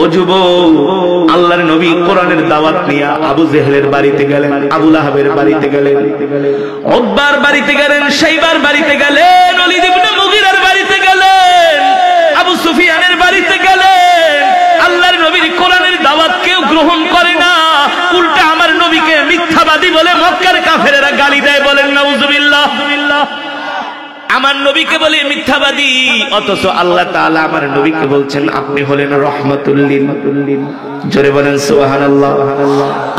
ও যুবক, আল্লাহর নবী কোরআনের দাওয়াত নিয়ে আবু জেহেলের বাড়িতে গেলেন, আবু লাহাবের বাড়িতে গেলেন, উতবার বাড়িতে গেলেন, শাইবার বাড়িতে গেলেন, ওলীদ ইবনে মুগীরার বাড়িতে গেলেন, আবু সুফিয়ানের বাড়িতে গেলেন। আল্লাহর নবীর কোরআনের দাওয়াত কেউ গ্রহণ করে না, উল্টা আমার নবীকে মিথ্যাবাদী বলে মক্কার কাফেরেরা গালি দেয়। বলেন নাউজুবিল্লাহ। আমার নবীকে বলে মিথ্যাবাদী, অথচ আল্লাহ তাআলা আমার নবীকে বলছেন আপনি হলেন রাহমাতুল লিল। জোরে বলেন সুবহানাল্লাহ।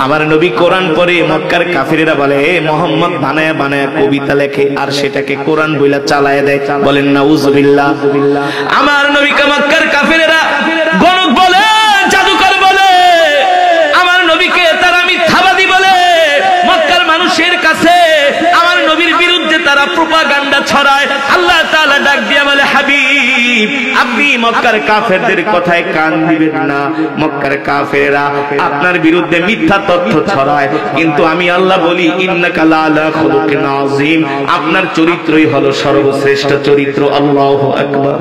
আমার নবী কোরআন পড়ে মক্কার কাফেরেরা বলে মুহাম্মদ বানায়া বানায়া কবিতা লেখে আর সেটাকে কোরআন বইলা চালায় দেয়। বলেন নাউজুবিল্লাহ। আমার নবীকে মক্কার কাফেরেরা গণক বলে, জাদুকর বলে, আমার নবীকে তারা মিথ্যাবাদী বলে। মক্কার মানুষের কাছে আমার নবীর বিরুদ্ধে তারা প্রোপাগান্ডা ছড়ায়। আল্লাহ তাআলা ডাক দিয়ে বলে হাবিব, আপনি মক্কার কাফেরদের কথায় কান দিবেন না। মক্কার কাফেররা আপনার বিরুদ্ধে মিথ্যা তথ্য ছড়ায়, কিন্তু আমি আল্লাহ বলি ইন্নাকা লাআলা খুলুকিন আযীম, আপনার চরিত্রই হলো সর্বশ্রেষ্ঠ চরিত্র। আল্লাহু আকবার।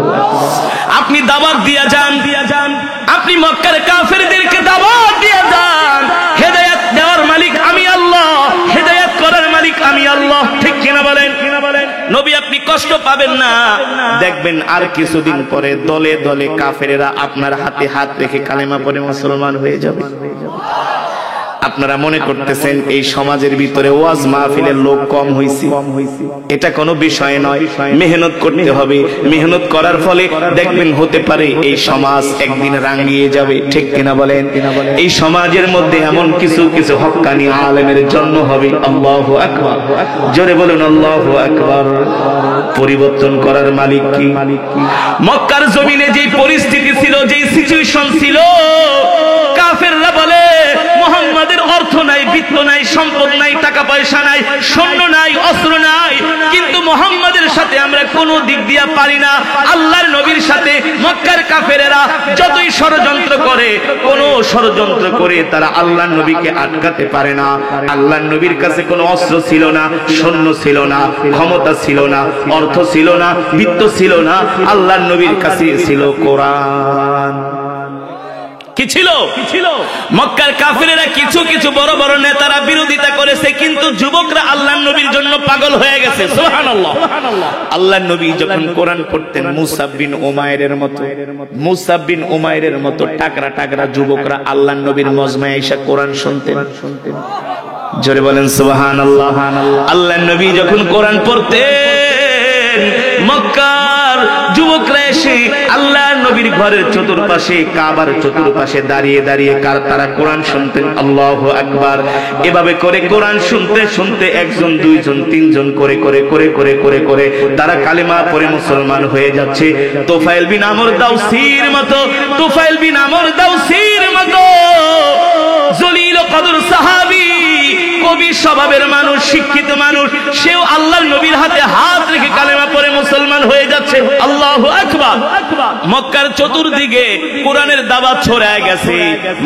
আপনি দাওয়াত দিয়া যান, আপনি মক্কার কাফেরদেরকে দাওয়াত দিয়া যান। হেদায়েত দেওয়ার মালিক আমি আল্লাহ, হেদায়েত করার মালিক আমি আল্লাহ। ঠিক কিনা বলেন? নবী আপনি কষ্ট পাবেন না, দেখবেন আর কিছুদিন পরে দলে দলে কাফেরেরা আপনার হাতে হাত রেখে কালেমা পড়ে মুসলমান হয়ে যাবে। আপনারা মনে করতেছেন এই সমাজের ভিতরে ওয়াজ মাহফিলের লোক কম হইছে, এটা কোনো বিষয় নয়। মেহনত করতে হবে, মেহনত করার ফলে দেখবেন হতে পারে এই সমাজ একদিন রাঙিয়ে যাবে। ঠিক কিনা বলেন? এই সমাজের মধ্যে এমন কিছু কিছু হক্কানি আলেমের জন্ম হবে। আল্লাহু আকবার। জোরে বলুন আল্লাহু আকবার। পরিবর্তন করার মালিক কি? মক্কার জমিনে যে পরিস্থিতি ছিল, যে সিচুয়েশন ছিল, কাফেররা বলে মুহাম্মাদের অর্থ নাই, বিত্ত নাই, সম্পদ নাই, টাকা পয়সা নাই, সৈন্য নাই, অস্ত্র নাই, কিন্তু মুহাম্মাদের সাথে আমরা কোনো দিক দিয়া পারি না। আল্লাহর নবীর সাথে মক্কার কাফেরেরা যতই ষড়যন্ত্র করে, কোনো ষড়যন্ত্র করে তারা আল্লাহর নবীকে আটকাতে পারে না। আল্লাহর নবীর কাছে কোনো অস্ত্র ছিল না, সৈন্য ছিল না, ক্ষমতা ছিল না, অর্থ ছিল না, বিত্ত ছিল না। আল্লাহর নবীর কাছে ছিল কোরআন। কি ছিল? মক্কার কাফেরেরা কিছু কিছু বড় বড় নেতারা বিরোধিতা করেছে, কিন্তু যুবকরা আল্লাহর নবীর জন্য পাগল হয়ে গেছে। সুবহানাল্লাহ। আল্লাহর নবী যখন কোরআন পড়তেন, মুসাব বিন উমাইরের মতো টাকরা টাকরা যুবকরা আল্লাহর নবীর মজমায় এসে কোরআন শুনতেন। জোরে বলেন সুবহানাল্লাহ। আল্লাহর নবী যখন কোরআন পড়তেন, মক্কার যুবকরা এসে আল্লাহর নবীর ঘরের চতুর্পাশে, কাবার চতুর্পাশে দাঁড়িয়ে দাঁড়িয়ে তারা কোরআন শুনতেন। আল্লাহু আকবার। এভাবে করে কোরআন শুনতে শুনতে একজন, দুইজন, তিনজন করে করে করে করে করে করে তারা কালেমা পড়ে মুসলমান হয়ে যাচ্ছে। তুফাইল বিন আমর দাউসির মতো জলিল কদর সাহাবী, কবি স্বভাবের মানুষ, শিক্ষিত মানুষ, সেও আল্লাহর নবীর হাতে হাত রেখে কালেমা পড়ে মুসলমান হয়ে যাচ্ছে। আল্লাহু আকবার। মক্কার চতুর্দিকে কোরআনের দাওয়াত ছড়ায় গেছে,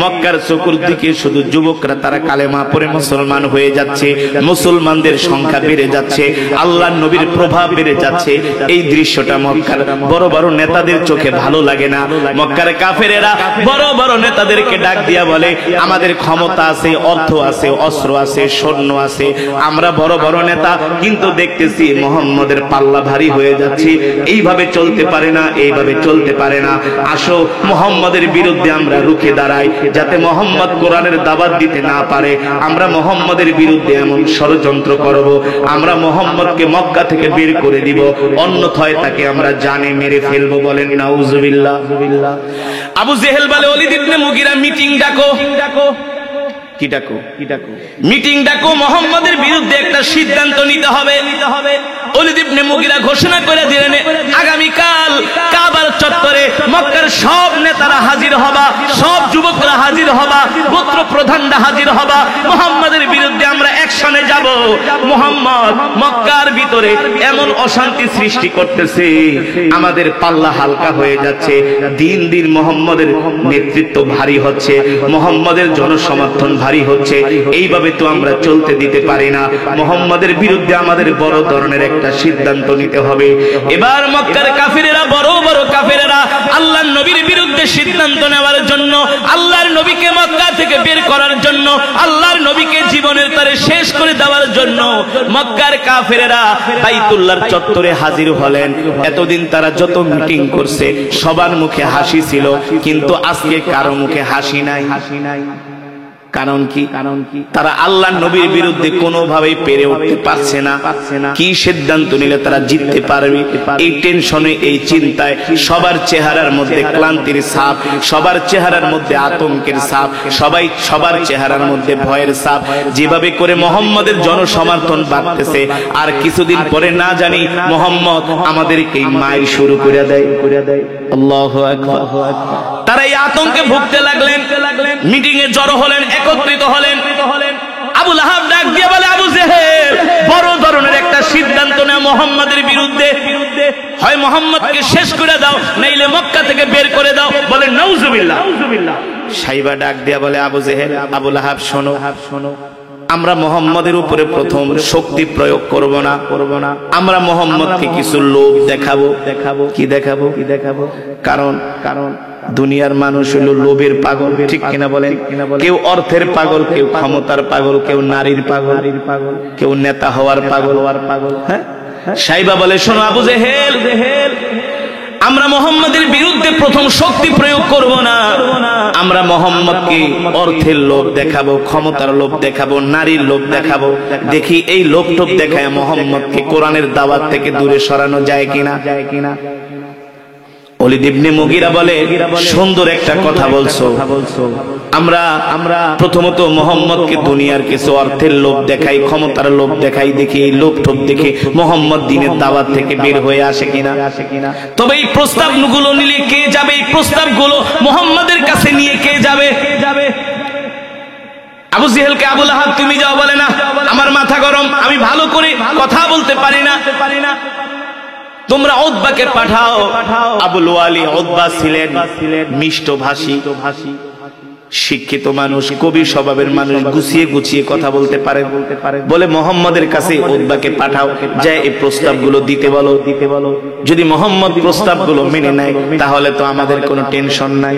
মক্কার চতুর্দিকে শুধু যুবকরা তারা কালেমা পড়ে মুসলমান হয়ে যাচ্ছে, মুসলমানদের সংখ্যা বেড়ে যাচ্ছে, আল্লাহর নবীর প্রভাব বেড়ে যাচ্ছে। এই দৃশ্যটা মক্কার বড় বড় নেতাদের চোখে ভালো লাগে না। মক্কার কাফেরেরা বড় বড় নেতাদেরকে ডাক দিয়া বলে আমাদের ক্ষমতা আছে, অর্থ আছে, অস্ত্র আছে, সৈন্য আছে, আমরা বড় বড় নেতা, কিন্তু দেখতেছি মুহাম্মদের পাল্লা ভারী হয়ে যাচ্ছে। এইভাবে চলতে পারে না, এইভাবে চলতে পারে না। আসো মুহাম্মদের বিরুদ্ধে আমরা রুখে দাঁড়াই, যাতে মুহাম্মদ কোরআনের দাওয়াত দিতে না পারে। আমরা মুহাম্মদের বিরুদ্ধে এমন ষড়যন্ত্র করব, আমরা মুহাম্মদকে মক্কা থেকে বের করে দিব, অন্যথায় তাকে আমরা জানে মেরে ফেলবো। বলেন নাউজুবিল্লাহ। আবু জেহেল বলে ওলীদ ইবনে মুগীরা মিটিং ডাকো। মিটিং ডাকো, মুহাম্মাদের বিরুদ্ধে একটা সিদ্ধান্ত নিতে হবে। ওলীদ ইবনে মুগীরা ঘোষণা করে দিলেন আগামীকাল কাবার চত্বরে মক্কার সব নেতারা হাজির হবা, সব যুবকরা হাজির হবা, গোত্র প্রধানরা হাজির হবা। মুহাম্মাদের বিরুদ্ধে আমরা ডাইরেকশনে যাব। মুহাম্মদ মক্কার ভিতরে এমন অশান্তি সৃষ্টি করতেছে, আমাদের পাল্লা হালকা হয়ে যাচ্ছে। দিন দিন মুহাম্মদের নেতৃত্ব ভারী হচ্ছে, মুহাম্মদের জনসমর্থন ভারী হচ্ছে। এইভাবে তো আমরা চলতে দিতে পারি না। মুহাম্মদের বিরুদ্ধে আমাদের বড় ধরনের একটা সিদ্ধান্ত নিতে হবে। এবার মক্কার কাফিরেরা, বড় বড় কাফিরেরা আল্লাহর নবীর বিরুদ্ধে সিদ্ধান্ত নেওয়ার জন্য, আল্লাহর নবীকে মক্কা থেকে বের করার জন্য, আল্লাহর নবীকে জীবনের তরে শেষ করে দেওয়ার জন্য মক্কার কাফিরেরা বাইতুল্লাহর চত্বরে হাজির হলেন। এতদিন তারা যত মিটিং করছে সবার মুখে হাসি ছিল, কিন্তু আজকে কারো মুখে হাসি নাই। কারণ কি? তারা আল্লাহর নবীর বিরুদ্ধে কোনোভাবেই পেরে উঠতে পারছে না। কি সিদ্ধান্ত নিলে তারা জিততে পারবে, এই টেনশনে, এই চিন্তায় সবার চেহারার মধ্যে ক্লান্তির ছাপ, সবার চেহারার মধ্যে আতঙ্কের ছাপ, সবার চেহারার মধ্যে ভয়ের ছাপ। যেভাবে করে মুহাম্মদের জনসমর্থন বাড়তেছে, আর কিছুদিন পরে না জানি মুহাম্মদ আমাদেরকে মাইল শুরু করে দেয়। আল্লাহু আকবার। তারা এই আতঙ্কে ভুগতে লাগলেন। মিটিং এ জড়ো হলেন, একত্রিত হলেন। আবু লাহাব ডাক দিয়ে বলে, আবু জেহেল, বড় ধরনের একটা সিদ্ধান্ত নেয় মুহাম্মদের বিরুদ্ধে। হয় মুহাম্মদকে শেষ করে দাও, নাইলে মক্কা থেকে বের করে দাও। বলে নাউজুবিল্লাহ। সাইবা ডাক দিয়া বলে, আবু জেহেল, আবু লাহাব, শোনো, আমরা মুহাম্মদের উপরে প্রথম শক্তি প্রয়োগ করব না। আমরা মুহাম্মদকে কিছু লোভ দেখাবো। কি দেখাবো? কারণ দুনিয়ার মানুষ হলো লোভের পাগল, ঠিক কিনা বলেন? কেউ অর্থের পাগল, কেউ ক্ষমতার পাগল, কেউ নারীর পাগল, কেউ নেতা হওয়ার পাগল। হ্যাঁ, সাইবা বলে, শোনো আবু জেহেল, আমরা মুহাম্মদের বিরুদ্ধে প্রথম শক্তি প্রয়োগ করব না। আমরা মুহাম্মদকে অর্থের লোভ দেখাবো, ক্ষমতার লোভ দেখাবো, নারীর লোভ দেখাবো। দেখি এই লোভ টোভ দেখায় মুহাম্মদকে কোরআনের দাওয়াত থেকে দূরে সরানো যায় কিনা। ওলীদ ইবনে মুগীরা বলে, সুন্দর একটা কথা বলছো। আমরা প্রথমত মুহাম্মদকে দুনিয়ার কিছু অর্থের লোভ দেখাই, ক্ষমতার লোভ দেখাই, দেখি এই লোভ টোভ দেখে মুহাম্মদ দ্বীনের দাওয়াত থেকে বের হয়ে আসে কিনা। তবে এই প্রস্তাবগুলো নিয়ে কে যাবে? এই প্রস্তাবগুলো মুহাম্মদের কাছে নিয়ে কে যাবে? আবু জেহেলকে আবু লাহাব তুমি যাও। বলে না, আমার মাথা গরম, আমি ভালো করে কথা বলতে পারি না। তোমরা উতবাকে পাঠাও। আবুল ওয়ালি উতবা ছিলেন মিষ্টভাষী, শিক্ষিত মানুষ, কবি স্বভাবের মানুষ, গুছিয়ে কথা বলতে পারে। বলে মুহাম্মদের কাছে উতবাকে পাঠাও, যে এই প্রস্তাবগুলো দিতে বলো। যদি মুহাম্মদ প্রস্তাবগুলো মেনে নেয় তাহলে তো আমাদের কোনো টেনশন নাই,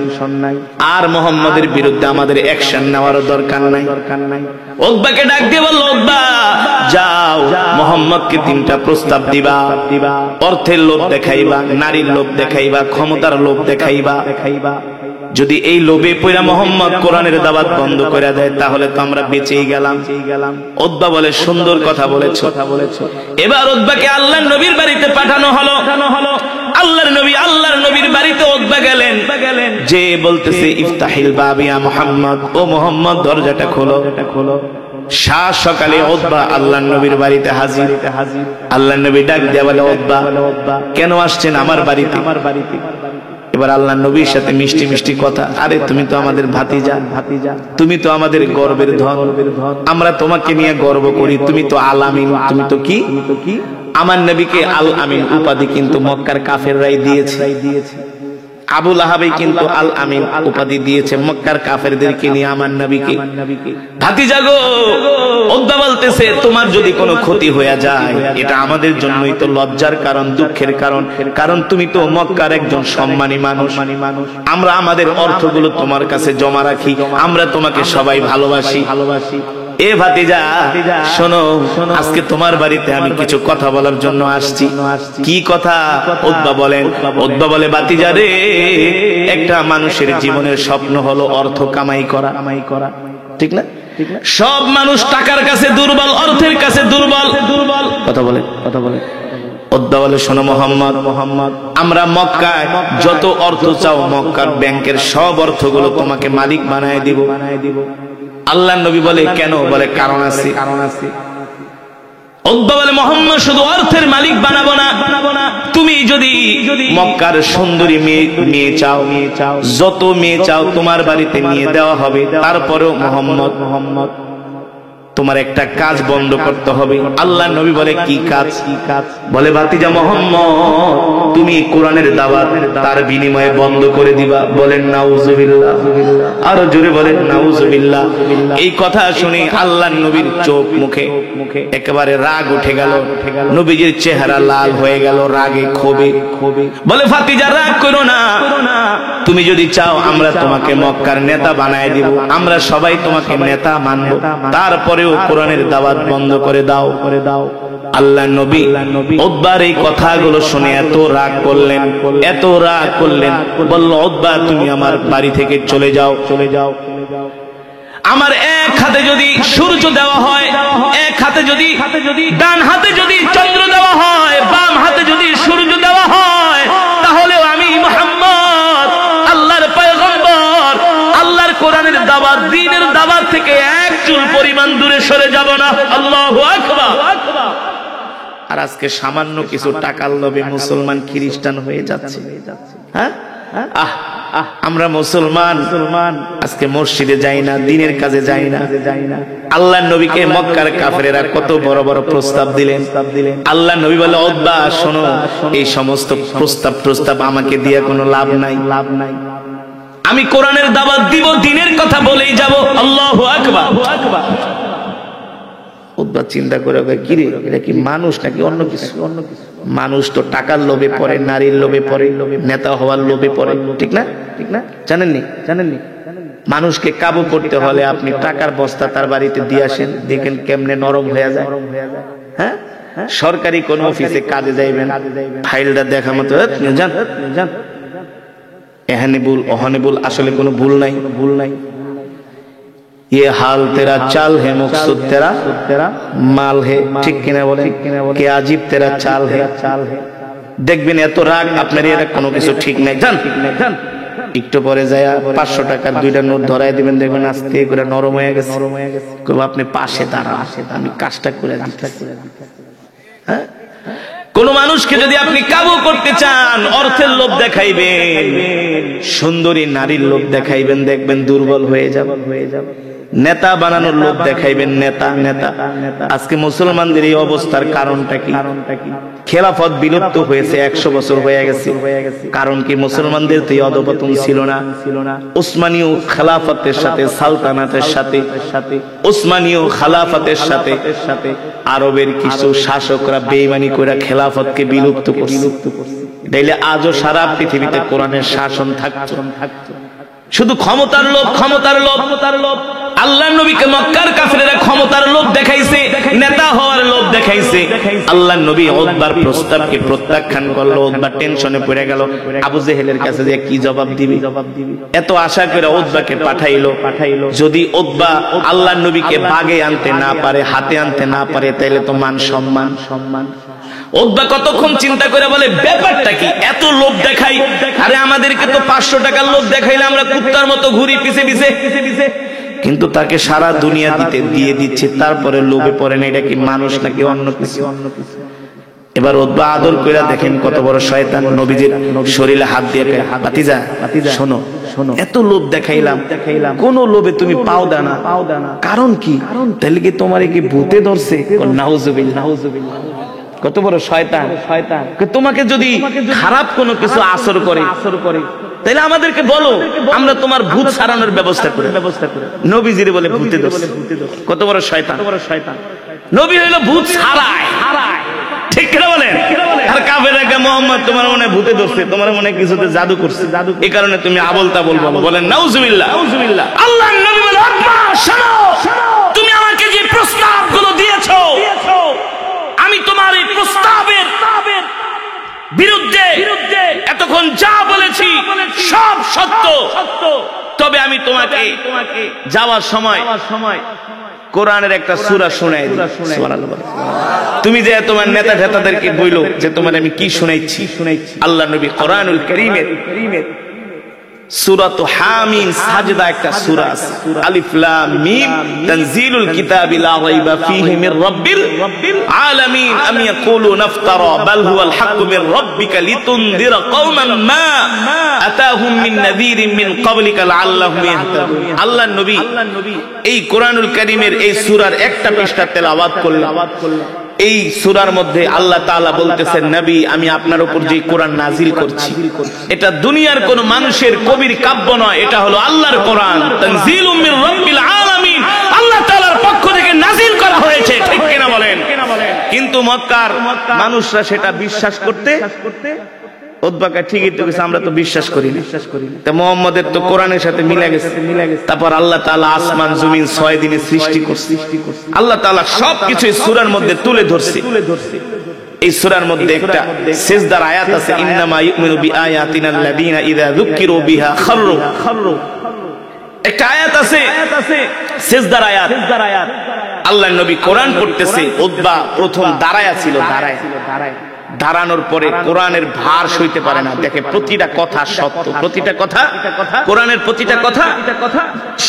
আর মুহাম্মদের বিরুদ্ধে আমাদের অ্যাকশন নেওয়ার দরকার নাই। উতবাকে ডাক দিয়ে বলল, উতবা যাও, মুহাম্মদকে 3টা প্রস্তাব দিবা। অর্থের লোভ দেখাইবা, নারীর লোভ দেখাইবা, ক্ষমতার লোভ দেখাইবা। যদি এই লোভে পড়া মুহাম্মদ কোরআনের দাওয়াত বন্ধ করে দেয় তাহলে তো আমরা বেঁচেই গেলাম। উতবা বলে, সুন্দর কথা বলেছো। এবার উতবাকে আল্লাহর নবীর বাড়িতে পাঠানো হলো। আল্লাহর নবীর বাড়িতে উতবা গেলেন, যে বলতেছে, ইফতাহিল বাব ইয়া মুহাম্মদ, ও মুহাম্মদ দরজাটা খোলো। সাত সকালে উতবা আল্লাহর নবীর বাড়িতে হাজির। আল্লাহর নবী ডাক দিয়ে বলে, উতবা কেন আসছেন আমার বাড়িতে? এবার আল্লাহর নবীর সাথে মিষ্টি কথা, আরে তুমি তো আমাদের ভাতিজা, তুমি তো আমাদের গর্বের ধন, আমরা তোমাকে নিয়ে গর্ব করি। তুমি তো আল আমিন, তুমি তো কি? আমার নবীকে আল আমিন উপাধি কিন্তু মক্কার কাফেররাই দিয়েছে। আবু লাহাবই কিন্তু আল আমিন উপাধি দিয়েছে মক্কার কাফেরদেরকে নিয়ে আমার নবীকে। ভাতিজা গো, উতবা বলতেছে, তোমার যদি কোনো ক্ষতি হয়ে যায় এটা আমাদের জন্যই তো লজ্জার কারণ, দুঃখের কারণ। কারণ তুমি তো মক্কার একজন সম্মানী মানুষ। আমরা আমাদের অর্থগুলো তোমার কাছে জমা রাখি, আমরা তোমাকে সবাই ভালোবাসি। এ ভাতিজা শোনো, আজকে তোমার বাড়িতে আমি কিছু কথা বলার জন্য আসছি। কি কথা? উতবা বলে, ভাতিজা রে, একটা মানুষের জীবনের স্বপ্ন হলো অর্থ কামাই করা, ঠিক না? সব মানুষ টাকার কাছে দুর্বল, অর্থের কাছে দুর্বল। কথা বলে উতবা বলে, শোনো মুহাম্মদ, আমরা মক্কায় যত অর্থ চাও মক্কার ব্যাংকের সব অর্থগুলো তোমাকে মালিক বানায় দিব। আল্লাহর নবী বলে, কেন? বলে, কারণ আছে। উতবা বলে, মুহাম্মদ শুধু অর্থের মালিক বানাবো না, তুমি যদি মক্কার সুন্দরী মেয়ে চাও, যত মেয়ে চাও তোমার বাড়িতে নিয়ে দেওয়া হবে। তারপরেও মুহাম্মদ তোমার একটা কাজ বন্ধ করতে হবে। আল্লাহ নবী বলে কি কাজ? বলে ভাতিজা মুহাম্মদ তুমি কোরআনের দাওয়াত তার বিনিময়ে বন্ধ করে দিবা। বলেন নাউজুবিল্লাহ, আরো জোরে বলেন নাউজুবিল্লাহ। এই কথা শুনে আল্লাহ নবীর চোখ মুখে একেবারে রাগ উঠে গেল, নবীজির চেহারা লাল হয়ে গেল রাগে ক্ষোভে। বলে ফাতিজা রাগ করো না, তুমি যদি চাও আমরা তোমাকে মক্কার নেতা বানায় দিব, আমরা সবাই তোমাকে নেতা মানব, তারপরেও কোরআনের দাওয়াত বন্ধ করে দাও। আল্লাহ নবী উতবার এই কথাগুলো শুনে এত রাগ করলেন, এত রাগ করলেন, বলল উতবা তুমি আমার বাড়ি থেকে চলে যাও। আমার এক হাতে যদি সূর্য দেওয়া হয়, এক হাতে যদি ডান হাতে যদি চন্দ্র দেওয়া হয়, বাম হাতে যদি সূর্য দেওয়া হয়, তাহলেও আমি মুহাম্মদ আল্লাহর পয়গম্বর আল্লাহর কোরআনের দাওয়াত দ্বীনের দাওয়াত থেকে এক চুল পরিমাণ দূরে সরে যাব না। আল্লাহু আকবার। আর আজকে সামান্য কিছু টাকার লোভে মুসলমান খ্রিস্টান হয়ে যাচ্ছে। হ্যাঁ, আমরা মুসলমান আজকে মসজিদে যাই না, দ্বীনের কাজে যাই না। আল্লাহর নবীকে মক্কার কাফেরেরা কত বড় বড় প্রস্তাব দিলেন। আল্লাহর নবী বলে উতবা শোনো, এই সমস্ত প্রস্তাব আমাকে দিয়ে কোনো লাভ নাই। আমি কোরআনের দাওয়াত দিব, দ্বীনের কথা বলেই যাব। আল্লাহু আকবার। উতবা চিন্তা করে কি রে, এটা কি মানুষ নাকি অন্য কিছু? মানুষ তো টাকার লোভে পড়ে, নারীর লোভে পড়ে, নেতা হওয়ার লোভে পড়ে, ঠিক না? জানেননি? মানুষকে কাবু করতে হলে আপনি টাকার বস্তা তার বাড়িতে দিয়ে আসেন, দেখেন কেমনে নরম হয়ে যায়। হ্যাঁ, সরকারি কোন অফিসে কাজে যাইবেন, ফাইলটা দেখা মতো জান এখানে ভুল ওখানে ভুল, আসলে কোনো ভুল নাই। ये हाल तेरा चाल है, मकसूद तेरा माल है, ठीक किना बोले? क्या अजीब तेरा चाल है। দেখবেন এত রাগ আপনার, এটা কোনো কিছু ঠিক নাই। জান একটু পরে যায় 500 টাকার 2টা নোট ধরাই দিবেন, দেখবেন আস্তে করে নরম হয়ে গেছে। আপনি পাশে দাঁড়ান, আমি কাজটা করে দিচ্ছি। হ্যাঁ, কোন মানুষকে যদি আপনি কাবু করতে চান, অর্থের লোভ দেখাইবেন, সুন্দরী নারীর লোভ দেখাইবেন, দেখবেন দুর্বল হয়ে যাবে। নেতা বানানোর লোভ দেখাইবেন, নেতা। আজকে মুসলমানদের এই অবস্থার কারণটা কি? খেলাফত বিলুপ্ত হয়েছে, 100 বছর হয়ে গেছে। কারণ কি? মুসলমানদের তো অধঃপতন ছিল না। উসমানীয় খেলাফতের সাথে, সালতানাতের সাথে, উসমানীয় খেলাফতের সাথে আরবের কিছু শাসকরা বেঈমানি করে খেলাফতকে বিলুপ্ত করছে। তাইলে আজও সারা পৃথিবীতে কোরআনের শাসন থাকতো। শুধু ক্ষমতার লোভ। আল্লাহর নবীকে মক্কার কাফেরেরা ক্ষমতার লোভ দেখাইছে, নেতা হওয়ার লোভ দেখাইছে। আল্লাহর নবী উতবার প্রস্তাবকে প্রত্যাখ্যান করলো। উতবা টেনশনে পড়ে গেল, আবু জেহেলের কাছে যে কি জবাব দিবি। এত আশা করে উতবাকে পাঠাইলো। যদি উতবা আল্লাহর নবীকে বাগে আনতে না পারে, হাতে আনতে না পারে, তাইলে তো মান সম্মান। উতবা কতক্ষণ চিন্তা করে বলে ব্যাপারটা কি, এত লোভ দেখাই? আরে আমাদেরকে তো 500 টাকার লোভ দেখাইলে আমরা কুত্তার মতো ঘুরি পিছে পিছে, কিন্তু তাকে সারা দুনিয়া দিয়ে দিচ্ছে, তারপরে লোভে পড়ে না। এটা কি মানুষ নাকি অন্য কিছু? এবার উতবা আদর কইরা দেখেন কত বড় শয়তান। নবীজির শরীরে হাত দিয়ে ভাতিজা শোনো, এত লোভ দেখাইলাম, কোন লোভে তুমি পাও দানা। কারণ কি? তাহলে কি তোমার কি ভূতে ধরছে? নাউজুবিল্লাহ। কত বড় শয়তান। তোমাকে যদি খারাপ কোনো কিছু আসর করে, তাহলে আমাদেরকে বলো, আমরা তোমার ভূত সারানোর ব্যবস্থা করি। নবীজিরে বলে ভূতে ধরছে। কত বড় শয়তান। নবী হইল ভূত সারায়, ঠিক করে বলেন। আর কাফেররা মুহাম্মদ তোমার মনে ভূতে ধরছে, তোমার মনে কিছুতে জাদু করছে, এই কারণে তুমি আবল তাবল বলো। বলেন নাউজুবিল্লাহ। আল্লাহর নবী বলে উতবা শোনো, তুমি আমাকে যে প্রস্তাবগুলো দিয়েছো, আমি তোমার এই প্রস্তাবের বিরুদ্ধে এতক্ষণ যা বলেছি সব সত্য। তবে আমি তোমাকে যাওয়ার সময় কোরআনের একটা সূরা শোনাই দিই। সুবহানাল্লাহ। তুমি যে তোমার নেতা ঠেতাদেরকে বইলো যে তোমার আমি কি শোনাইছি, আল্লাহ নবী কোরআনুল কারীমের সূরাত হামিম সাজদা একটা সূরা আছে, আলিফ লাম মিম তানজিলুল কিতাবি লা রাইবা ফীহি মির রাব্বিল আলামিন আম ইয়াকুলুনা ইফতারা বাল হুয়াল হাক্কু মির রাব্বিকা লিতুনদিরা কওমান মা আতাহুম মিন নাযীরিন মিন ক্বাবলিকা লাআল্লাহুম ইয়াহতাদুন। আল্লাহর নবী এই কোরআনুল কারীমের এই সূরার একটা পৃষ্ঠা তেলাওয়াত করলেন। এই সূরার মধ্যে আল্লাহ তাআলা বলতেছেন, নবী আমি আপনার উপর যে কোরআন নাজিল করছি এটা দুনিয়ার কোন মানুষের কবির কাব্য নয়, এটা হলো আল্লাহর কোরআন, তানজিলুম মির রাব্বিল আলামিন, আল্লাহ তাআলার পক্ষ থেকে নাজিল করা হয়েছে। ঠিক কিনা বলেন? কিন্তু মক্কার মানুষরা সেটা বিশ্বাস করতে উদ্বাকা ঠিকই তো গেছে, আমরা তো বিশ্বাস করি না। তা মুহাম্মদের তো কোরআনের সাথে মিলে গেছে। তারপর আল্লাহ তাআলা আসমান জমিন 6 দিনে সৃষ্টি করছে। আল্লাহ তাআলা সবকিছু এই সূরার মধ্যে তুলে ধরছে। এই সূরার মধ্যে একটা সিজদার আয়াত আছে, ইন্নামা ইউমিনু বিআয়াতিনা আল্লাযীনা ইযা যুকিরু বিহা খাররু। একটা আয়াত আছে সিজদার আয়াত। আল্লাহর নবী কোরআন পড়তেছে, উতবা প্রথম দাঁড়ায়া ছিল, দাঁড়ানোর পরে কোরআনের ভার সইতে পারে না। দেখে প্রতিটা কথা সত্য, প্রতিটা কথা কোরআনের প্রতিটা কথা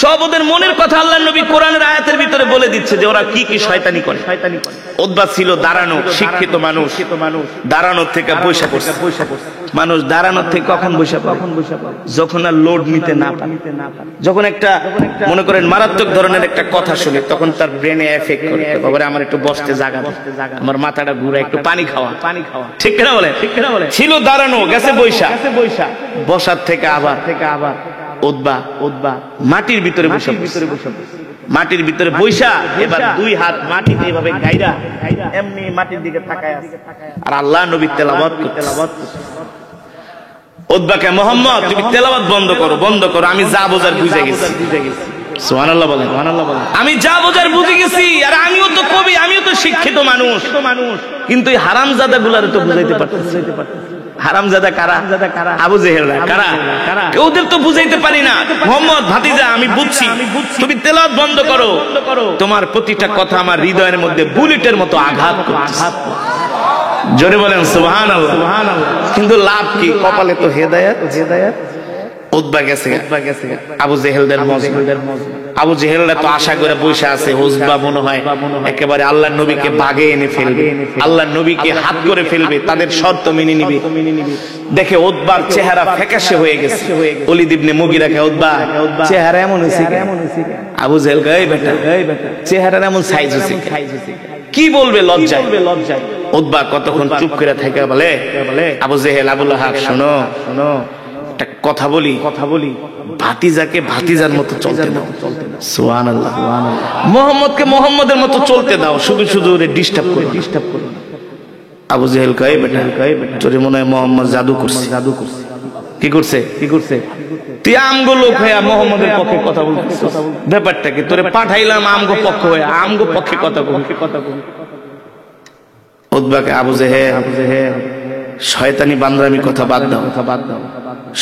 সব ওদের মনের কথা আল্লাহর নবী কোরআনের আয়াতের ভিতরে বলে দিচ্ছে যে ওরা কি কি শয়তানি করে। উতবা ছিল দাঁড়ানো, শিক্ষিত মানুষ, দাঁড়ানোর থেকে বৈশা পড়ছে। মানুষ দাঁড়ানোর থেকে কখন বৈশা পড়ে? যখন আর লোড নিতে না পারে, যখন একটা মনে করেন মারাত্মক ধরনের একটা কথা শুনে, তখন তার ব্রেনে এফেক্ট করে, বাবারে আমার একটু বসতে জায়গা দাও, আমার মাথাটা ঘুরে, একটু পানি খাওয়া। ঠিক কিনা বলে? ছিল দাঁড়ানো, গেছে বৈশা। বসার থেকে আবার উতবা মাটির ভিতরে বসে, মাটির ভিতরে বৈশা এবার 2 হাত মাটিতে এভাবে গাইরা এমনি মাটির দিকে তাকায় আছে, আর আল্লাহ নবী তেলাওয়াত করতেছে। উতবাকে, মুহাম্মদ তুমি তেলাওয়াত বন্ধ করো, আমি যা বোঝার বুঝে গেছি। সুবহানাল্লাহ বলেন। আমি যা বোঝার বুঝে গেছি, আর আমিও তো কবি, আমিও তো শিক্ষিত মানুষ, কিন্তু এই হারামজাদা গুলারে তো বুঝাইতে পারতেছি। হারামজাদা কারা? আবু জেহেলরা। কারা? ওদের তো বুঝাইতে পারি না। মুহাম্মদ ভাতিজা আমি বুঝছি, তুমি তেলাওয়াত বন্ধ করো, তোমার প্রতিটা কথা আমার হৃদয়ের মধ্যে বুলেটের মতো আঘাত করছে। জোরে বলেন সুবহানাল্লাহ। কিন্তু লাভ কি? কপালে তো হেদায়েত। উতবা গেছে আবু জেহেলদের মজলিসে। আবু জেহেলরা তো আশা করে বসে আছে, উতবা মনে হয় একেবারে আল্লাহর নবীকে বাগে এনে ফেলবে, আল্লাহর নবীকে হাত করে ফেলবে, তাদের শর্ত মেনে নিবে। দেখে উতবার চেহারা ফ্যাকাশে হয়ে গেছে। ওলীদ ইবনে মুগীরাকে, উতবা চেহারা এমন হইছে কেন? আবু জেহেল কয়, এই বেটা চেহারার এমন সাইজ হইছে, কি বলবে লজ্জায়। উতবা কতক্ষণ চুপ করে থাকে, বলে আবু জেহেল, আবু লাহাব, শোনো একটা কথা বলি, ভাতিজাকে ভাতিজার মতো চলতে দাও। সুবহানাল্লাহ। মুহাম্মদকে মুহাম্মদের মতো চলতে দাও, শুধু ওরে ডিস্টার্ব করো। আবু জেহেল কয়, বেটা তোরে মনে হয় মুহাম্মদ জাদু করছে। কি করছে? তুই আমগো লোক হয়ে মুহাম্মদের পক্ষে কথা বলছিস, ব্যাপারটা কি? তোরে পাঠাইলাম আমগো পক্ষ হয়ে, আমগো পক্ষে কথা বল। উতবাকে, আবু জেহেল শয়তানি বান্দরামি কথা বাদ দাও,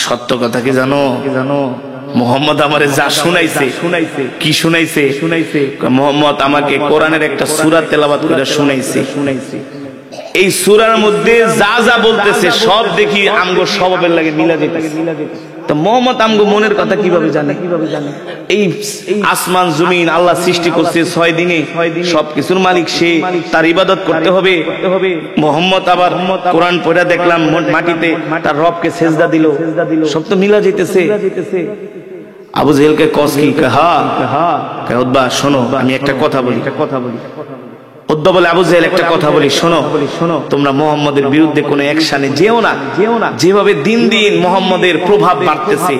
সত্য কথা কি জানো? মুহাম্মদ আমারে যা শুনাইছে। কি শুনাইছে? মুহাম্মদ আমাকে কোরআনের একটা সূরা তেলাওয়াত করে শুনাইছে। এই সূরার মধ্যে যা বলতেছে সব দেখি আমগো স্বভাবের লাগে মিলা যেতেছে। তো মুহাম্মদ আমগো মনের কথা কিভাবে জানে? এই আসমান জমিন আল্লাহ সৃষ্টি করছে 6 দিনে, সবকিছুর মালিক সে, তার ইবাদত করতে হবে। মুহাম্মদ আবার কোরআন পড়া দেখলাম মাটিতে তার রবকে সেজদা দিল, সব তো মিলা যেতেছে। আবু জেহেলকে কস কি? হ্যাঁ। উতবা শোনো, আমি একটা কথা বলি। উতবা বলে, আবু জেহেল একটা কথা বলি, শোনো, তোমরা মুহাম্মদের বিরুদ্ধে কোনো অ্যাকশনে যেও না। যেভাবে দিন মুহাম্মদের প্রভাব বাড়তেছে,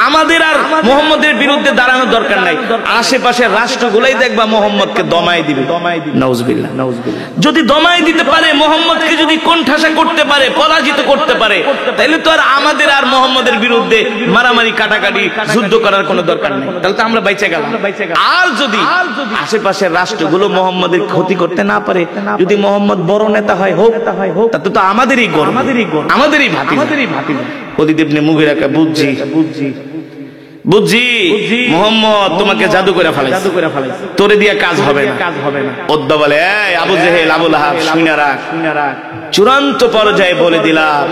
আমাদের আর মুহাম্মদের বিরুদ্ধে দাঁড়ানোর দরকার নাই। আশেপাশের রাষ্ট্রগুলাই দেখবা মুহাম্মদকে দমায় দিবে। নাউজুবিল্লাহ। যদি দমায় দিতে পারে, মুহাম্মদকে যদি কোণঠাসা করতে পারে, পরাজিত করতে পারে, তাহলে তো আর আমাদের আর মুহাম্মদের বিরুদ্ধে মারামারি, কাটাকাটি, যুদ্ধ করার কোনো দরকার নেই। তাহলে তো আমরা বাইচে গেলাম। আর যদি আশেপাশের রাষ্ট্রগুলো মুহাম্মদের ক্ষতি করতে না পারে, যদি মুহাম্মদ বড় নেতা হয়, হোক, তাতে তো আমাদেরই গর্ব, আমাদেরই ভাতিজা। ওলীদ ইবনে মুগীরাকে, বুঝছি মুহাম্মদ তোমাকে জাদু করে ফেলাইছে, তোরে দিয়ে কাজ হবে না। উতবা বলে, এই আবু জেহেল, আবু লাহাব, শুনে রাখ, চূড়ান্ত পর্যায়ে বলে দিলাম,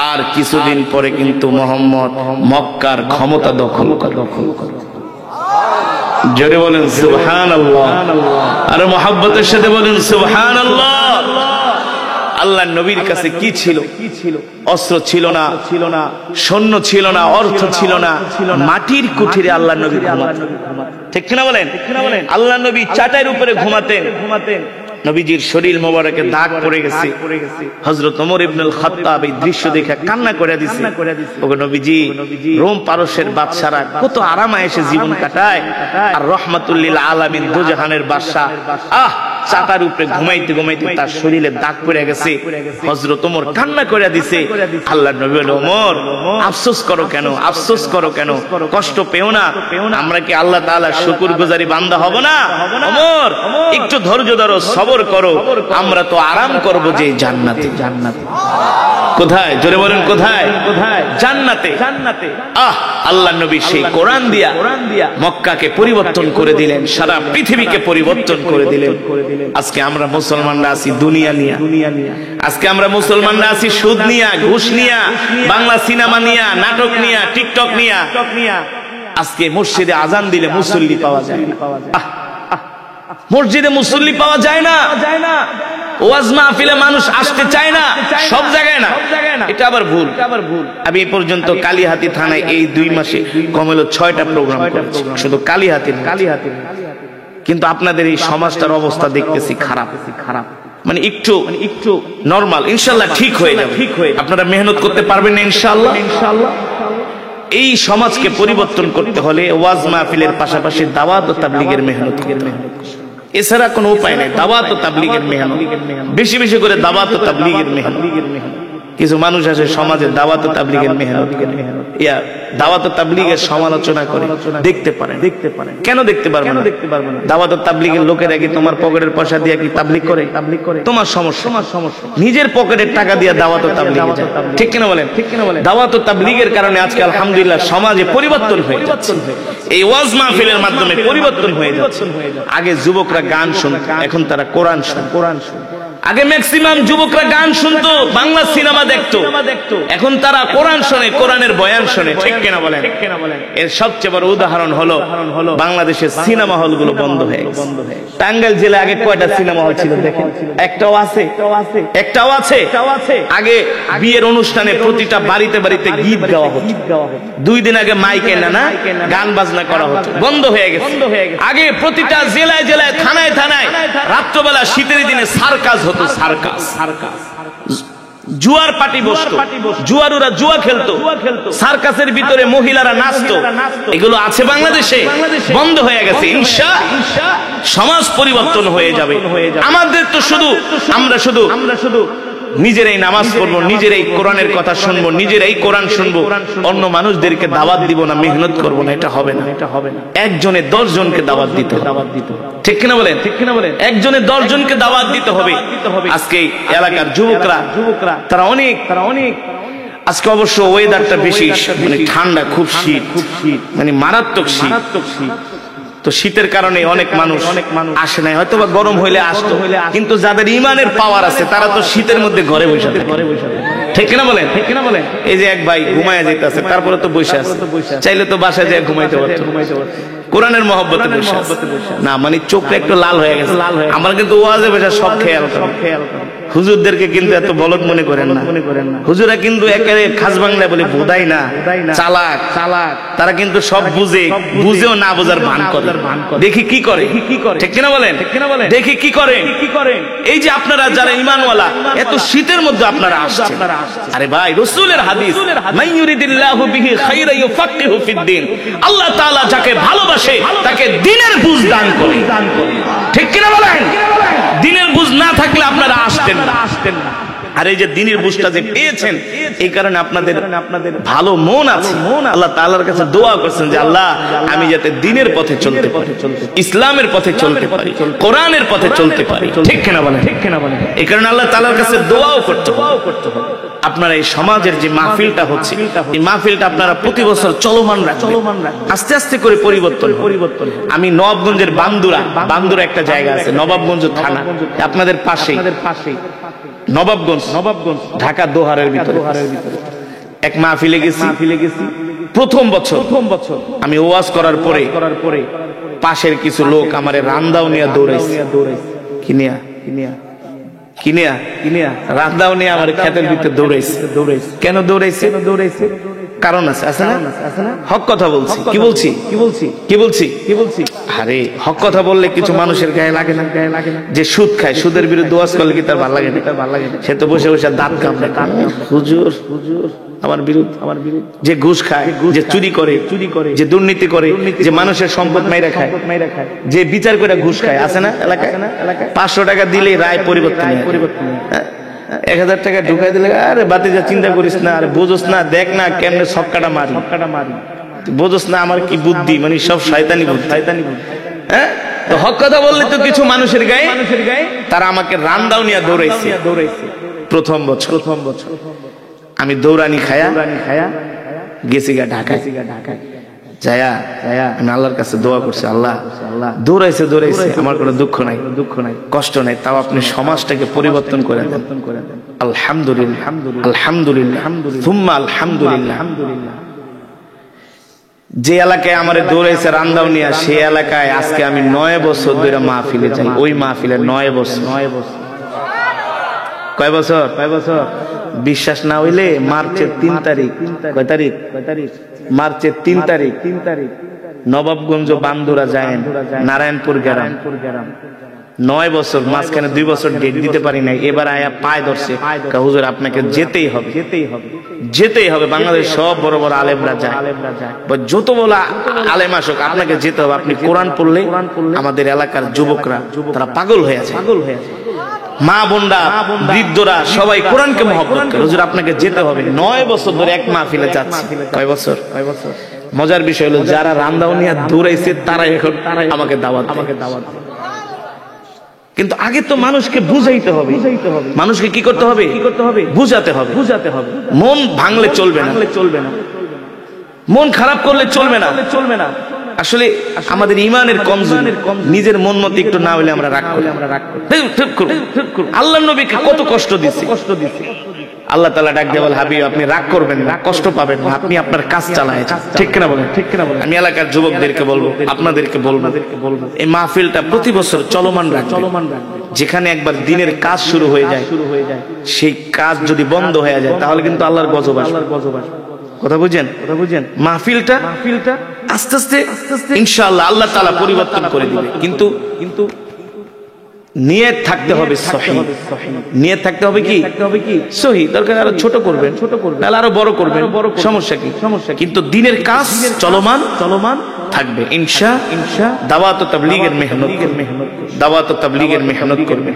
আর কিছুদিন পরে কিন্তু মুহাম্মদ মক্কার ক্ষমতা দখল করে। জোরে বলেন সুবহানাল্লাহ, আর মুহাব্বতের সাথে বলেন সুবহানাল্লাহ। আল্লাহর নবীর কাছে কি ছিল? অস্ত্র ছিল না, সৈন্য ছিল না, অর্থ ছিল না, মাটির কুঠিরে আল্লাহর নবী ঘুমাতেন। ঠিক কিনা বলেন? আল্লাহর নবী চাটাইয়ের উপরে ঘুমাতেন। নবীজির শরীর মোবারকে দাগ পড়ে গেছে। হযরত ওমর ইবনুল খাত্তাব এই দৃশ্য দেখে কান্না করে দিছে, ওগো নবীজি, রোম পারস্যের বাদশারা কত আরামে এসে জীবন কাটায়, আর রাহমাতুল লিল আলামিন দুজাহানের বাদশা চাটার উপরে ঘুমাইতে ঘুমাইতে তার শরীরে দাগ পড়ে গেছে। হযরত ওমর কান্না করে দিছে। আল্লাহর নবী বলে, ওমর আফসোস করো কেন, আফসোস করো কেন, কষ্ট পেও না, আমরা কি আল্লাহ তাআলার শুকরগুজারি বান্দা হব না? ওমর একটু ধৈর্য ধরো, সবর করো, আমরা তো আরাম করব যে জান্নাতে। কোথায়? জোরে বলেন কোথায়? জান্নাতে। আল্লাহর নবী সেই কোরআন দিয়া মক্কাকে পরিবর্তন করে দিলেন, সারা পৃথিবীকে পরিবর্তন করে দিলেন। আজকে আমরা মুসলমানরা আছি দুনিয়া নিয়া, আজকে আমরা মুসলমানরা আছি সুদ নিয়া, ঘুষ নিয়া, বাংলা সিনেমা নিয়া, নাটক নিয়া, টিকটক নিয়া। আজকে মসজিদে আজান দিলে মুসল্লি পাওয়া যায় না, মসজিদে মুসল্লি পাওয়া যায় না, ওয়াজ মাহফিলে মানুষ আসতে চায় না, সব জায়গায় না। এটা আবার ভুল। আমি এই পর্যন্ত কালিহাতী থানায় এই 2 মাসে কমলো 6টা প্রোগ্রাম করেছি, শুধু কালিহাতী। কিন্তু আপনাদের এই সমাজটার অবস্থা দেখতেছি খারাপ, মানে একটু নরমাল। ইনশাআল্লাহ ঠিক হয়ে যাবে, আপনারা মেহনত করতে পারবেন না ইনশাআল্লাহ। এই সমাজকে পরিবর্তন করতে হলে ওয়াজ মাহফিলের পাশাপাশি দাওয়াত ও তাবলীগের মেহনত করতে হবে, এছাড়া কোনো উপায় নেই। দাওয়াত ও তাবলীগের মেহনত, বেশি বেশি করে দাওয়াত ও তাবলীগের মেহনত। কিছু মানুষ আছে সমাজে দাওয়াত ও তাবলীগের মেহনত, দাওয়াত ও তাবলীগের সমালোচনা করে। দেখতে পারেন কেন দেখতে পারবেন না? দাওয়াত ও তাবলীগের লোকেরা কি তোমার পকেটের পয়সা দিয়ে কি তাবলীগ করে? তোমার সমস্যা। নিজের পকেটের টাকা দিয়ে দাওয়াত ও তাবলীগ, ঠিক কিনা বলেন? দাওয়াত ও তাবলীগের কারণে আজকে আলহামদুলিল্লাহ সমাজে পরিবর্তন হয়ে যাচ্ছে, এই ওয়াজ মাহফিলের মাধ্যমে পরিবর্তন হয়ে যাচ্ছে। আগে যুবকরা গান শুনত, এখন তারা কোরআন শুনে। আগে ম্যাক্সিমাম যুবকরা গান শুনতো, বাংলা সিনেমা দেখতো, এখন তারা কোরআন শোনে, কোরআনের বয়ান শোনে। ঠিক কিনা বলেন? এর সবচেয়ে বড় উদাহরণ হলো বাংলাদেশের সিনেমা হলগুলো বন্ধ হয়ে গেছে। টাঙ্গাইল জেলায় আগে কয়টা সিনেমা হল ছিল দেখেন? একটাও আছে। আগে বিয়ের অনুষ্ঠানে প্রতিটা বাড়িতে বাড়িতে গীত গাওয়া হতো, 2 দিন আগে মাইকে না গান বাজনা করা হতো, বন্ধ হয়ে গেছে। আগে প্রতিটা জেলায় জেলায় থানায় থানায় রাত্রবেলা শীতের দিনে সার্কাস হতো, জুয়ার পার্টি বসতো, জুয়ারুরা জুয়া খেলতো, সার্কাসের ভিতরে মহিলারা নাচতো। এগুলো আছে বাংলাদেশে, বন্ধ হয়ে গেছে। ইনশাআল্লাহ সমাজ পরিবর্তন হয়ে যাবে। আমাদের তো আমরা শুধু নিজেরাই নামাজ পড়বো, নিজেরাই কোরআনের কথা শুনবো, নিজেরাই কোরআন শুনবো, অন্য মানুষদেরকে দাওয়াত দিব না, মেহনত করবো না, এটা হবে না। একজনে 10 জনকে দাওয়াত দিতে হবে, ঠিক কিনা বলেন? একজনে 10 জনকে দাওয়াত দিতে হবে। আজকে এলাকার যুবকরা তারা অনেক আজকে অবশ্য ওয়েদারটা বেশি মানে ঠান্ডা, খুব শীত, মানে মারাত্মক শীত। তো শীতের কারণে অনেক মানুষ আসে নাই, হয়তো বা গরম হইলে আসতো, কিন্তু যাদের ইমানের পাওয়ার আছে তারা তো শীতের মধ্যে ঘরে বসে থাকে। ঠিক কিনা বলেন? এই যে এক ভাই ঘুমায় যেতেছে, তারপরে তো বসে আছে, চাইলে তো বাসায় যায় ঘুমাইতে পারতো, কোরআনের মহব্বতে বসে আছে না, মানে চোখটা একটু লাল হয়ে গেছে। আমার কিন্তু ওয়াজে বসে সব খেয়াল করে। হুজুরদেরকে কিন্তু এত বলদ মনে করেন না, হুজুরা কিন্তু একেবারে খাস বাংলা বলে বোধাই না, চালাক। তারা কিন্তু সব বুঝেও না বোঝার ভান করে। দেখি কি করে, ঠিক কিনা বলেন? দেখি কি করে। এই যে আপনারা যারা ঈমানওয়ালা, এত শীতের মধ্যে আপনারা আসছেন, আরে ভাই রাসূলের হাদিস, মান ইউরিদিল্লাহু বিহি খায়রান ইউফাক্কিহু ফিদ্দীন, আল্লাহ তাআলা যাকে ভালোবাসে তাকে দ্বীনের বুঝ দান করে। ঠিক কিনা বলেন? দ্বীনের বুঝ না থাকলে আপনারা আসতেন না। আর এই যে দ্বীনের বুঝটা যে পেয়েছেন, এই কারণে আপনাদের ভালো মন আছে। আল্লাহ তাআলার কাছে দোয়া করছেন যে আল্লাহ, আমি যাতে দ্বীনের পথে চলতে পারি, ইসলামের পথে চলতে পারি, কোরআনের পথে চলতে পারি। ঠিক কিনা বলেন? এই কারণে আল্লাহ তাআলার কাছে দোয়াও করতে হবে। আপনারা এই সমাজের যে মাহফিলটা হচ্ছে, এই মাহফিলটা আপনারা প্রতি বছর চলমান রাখবেন, আস্তে আস্তে করে পরিবর্তন। আমি নবাবগঞ্জের বান্দুরা একটা জায়গা আছে, নবাবগঞ্জ থানা, আপনাদের পাশেই, নবাবগঞ্জ ঢাকা দোহারের ভিতরে। এক মাহফিলে গেছি প্রথম বছর আমি ওয়াজ করার পরে পাশের কিছু লোক আমারে রান্দাও নিয়ে দৌড়াইছে কিনিয়া রান্দাও নিয়ে আমার ক্ষেতের ভিতরে দৌড়াইছে কেন দৌড়াইছে কারণ আছে না হক কথা বলছি কি বলছি আরে হক কথা বললে কিছু মানুষের গায়ে লাগে না যে সুদ খায় সুদের বিরুদ্ধে ওয়াজ করলে কি তার ভালো লাগে না সে তো বসে বসে দাঁত কামড়ে হুজুর আমার বিরুদ্ধে যে ঘুষ খায় যে চুরি করে যে দুর্নীতি করে যে মানুষের সম্পদ মাইরা খায় যে বিচার করে ঘুষ খায় আছে না এলাকায় 500 টাকা দিলে রায় পরিবর্তন 1000 টাকা ঢুকাই দিলে আরে বাতি যা চিন্তা করিস না আরে বুঝোস না দেখ না কেমনে ছক্কাটা মারি বুঝোস না আমার কি বুদ্ধি মানে সব শয়তানি বুদ্ধি হ্যাঁ তো হক কথা বললে তো কিছু মানুষের গায়ে তারা আমাকে রান্দাও নিয়ে দৌড়াইছে প্রথম বছর আমি দৌড়ানি খায়া গেছি গা ঢাকায় যায়া আমি আল্লাহর কাছে দোয়া করছি আল্লাহ দৌড়াইছে আমার কোনো দুঃখ নাই কষ্ট নাই তাও আপনি সমাজটাকে পরিবর্তন করে দেন আলহামদুলিল্লাহ সুম্মা আলহামদুলিল্লাহ যে এলাকায় আমার দৌড়াইছে রান্দাও নিয়া সেই এলাকায় আজকে আমি 9 বছর ধরে মাহফিলে যাই ওই মাহফিলে 9 বছর কয় বছর বিশ্বাস না হইলে মার্চের 3 তারিখ কয় তারিখ মার্চের 3 তারিখ নবাবগঞ্জ বান্দুরা যায় নারায়ণপুর গ্রাম 9 বছর মাঝখানে 2 বছর ডেট দিতে পারি নাই এবার আয়া পায় ধরছে হুজুর আপনাকে যেতেই হবে বাংলাদেশ সব বড় বড় আলেমরা যায় যত বড় আলেম আসুক আপনাকে যেতে হবে আপনি কোরআন পড়লে আমাদের এলাকার যুবকরা তারা পাগল হয়ে আছে মা বোনরা বৃদ্ধরা সবাই কোরআনকে মহব্বত করে হুজুর আপনাকে যেতে হবে 9 বছর ধরে এক মাহফিলে যাচ্ছে কয় বছর মজার বিষয় হলো যারা রান্দাও নিয়ে দৌড়াইছে তারা এখন আমাকে দাওয়াত কিন্তু আগে তো মানুষকে বুঝাইতে হবে মানুষকে কি করতে হবে বুঝাতে হবে মন ভাঙলে চলবে না মন খারাপ করলে চলবে না আসলে আমাদের ইমানের কমজোরি নিজের মন মতো একটু না হলে আমরা রাগ করি আল্লাহর নবীকে কত কষ্ট দিচ্ছে আল্লাহ তাআলা ডাক দিয়ে বলে হাবিব আপনি রাগ করবেন না কষ্ট পাবেন না আপনি আপনার কাজ চালায় ঠিক কিনা বলেন আমি এলাকার যুবকদেরকে বলবো আপনাদেরকে বলবো এই মাহফিলটা প্রতি বছর চলমান রাখবেন যেখানে একবার দিনের কাজ শুরু হয়ে যায় সেই কাজ যদি বন্ধ হয়ে যায় তাহলে কিন্তু আল্লাহর গজব আসবে কথা বুঝেন মাহফিলটা আস্তে আস্তে ইনশাআল্লাহ আল্লাহ তাআলা পরিবর্তন করে দিবে কিন্তু নিয়ত থাকতে হবে সহিহ নিয়ত থাকতে হবে কি সহিহ দরকার আরো ছোট করবেন নাহলে আরো বড় করবেন সমস্যা কি কিন্তু দিনের কাজ চলমান থাকবে ইনশাআল্লাহ দাওয়াত ও তাবলীগের মেহনত করবে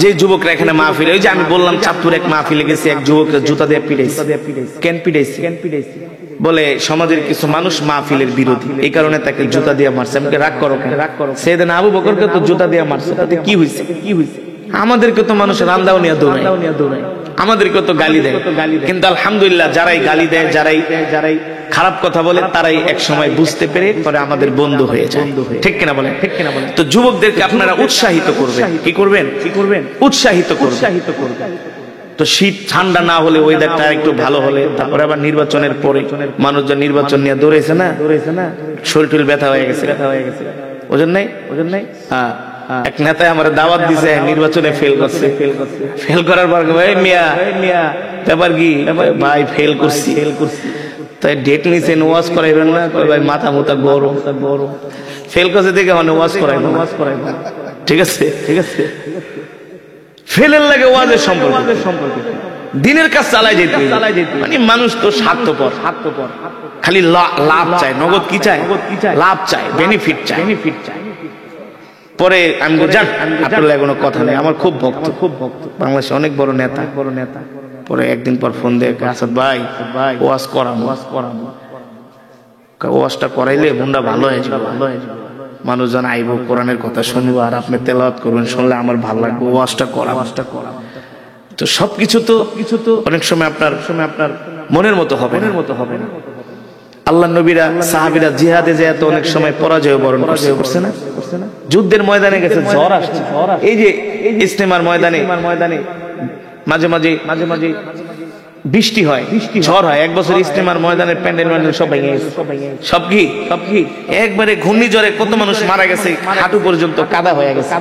যে যুবকরা এখানে মাহফিলে ওই যে আমি বললাম চাঁদপুর এক মাহফিলে গেছে এক যুবক জুতা দিয়ে পিটাইছে কেন পিটাইছে বলে সমাজের কিছু মানুষ মাহফিলের বিরোধী এই কারণে তাকে জুতা দিয়ে মারছে আমাকে রাগ করো সেদিন আবু বকরকে তো জুতা দিয়ে মারছে তাতে কি হয়েছে আমাদেরকে তো মানুষ রান্দাও নিয়ে দৌড়ায় আমাদেরকে তো গালি দেয় কিন্তু আলহামদুলিল্লাহ যারাই গালি দেয় যারাই খারাপ কথা বলে তারাই এক সময় বুঝতে পেরে পরে আমাদের বন্ধু হয়ে যায় ঠিক কিনা বলেন তো যুবকদেরকে আপনারা উৎসাহিত করবেন কি করবেন উৎসাহিত করবেন তো শীত ঠান্ডা না হলে ওয়েদারটা একটু ভালো হলে তারপরে আবার নির্বাচনের পরে মানুষজন নির্বাচন নিয়ে দৌড়েছে না শরীর ব্যথা হয়ে গেছে ওজন নাই হ্যাঁ এক নেতায় আমার দাওয়াত দিছে নির্বাচনে ফেল করার পর মিয়া ব্যাপার কি ভাই ফেল করছি তাই ডেট নিছেন ওয়াজ করাইবেন না ভাই মাথা মোটা গরম ফেল করছে দেখে মানে ওয়াজ করাইবেন ঠিক আছে ফেলের লাগে ওয়াজের সম্পর্ক দিনের কাজ চালাই যেতে মানে মানুষ তো স্বার্থপর খালি লাভ চায় নগদ কি চায় লাভ চায় বেনিফিট চায় পরে আমি জান আপনার কোনো কথা নেই আমার খুব ভক্ত বাংলাদেশে অনেক বড় নেতা পরে একদিন পর ফোন দিয়ে আসাদ ভাই ওয়াজ ওয়াজটা করাইলে মনটা ভালো হয়ে যাবে মানুষজন আইব কোরআনের কথা শুনবো আর আপনি তেলাওয়াত করবেন শুনলে আমার ভালো লাগবে ওয়াজটা করা তো সবকিছু তো অনেক সময় আপনার মনের মতো হবে না আল্লাহ নবীরা সাহাবীরা জিহাদে যায় তো অনেক সময় পরাজয় বরণ করছে না, যুদ্ধের ময়দানে গেছে, ঝড় আসছে। এই যে ইস্তেমার ময়দানে মাঝে মাঝে বৃষ্টি হয়, ঝড় হয়। এক বছর ইস্তেমার ময়দানের প্যান্ডেল সব ভেঙে গেছে, সব কি একবারে ঘূর্ণিঝড়ে কত মানুষ মারা গেছে, হাঁটু পর্যন্ত কাদা হয়ে গেছে,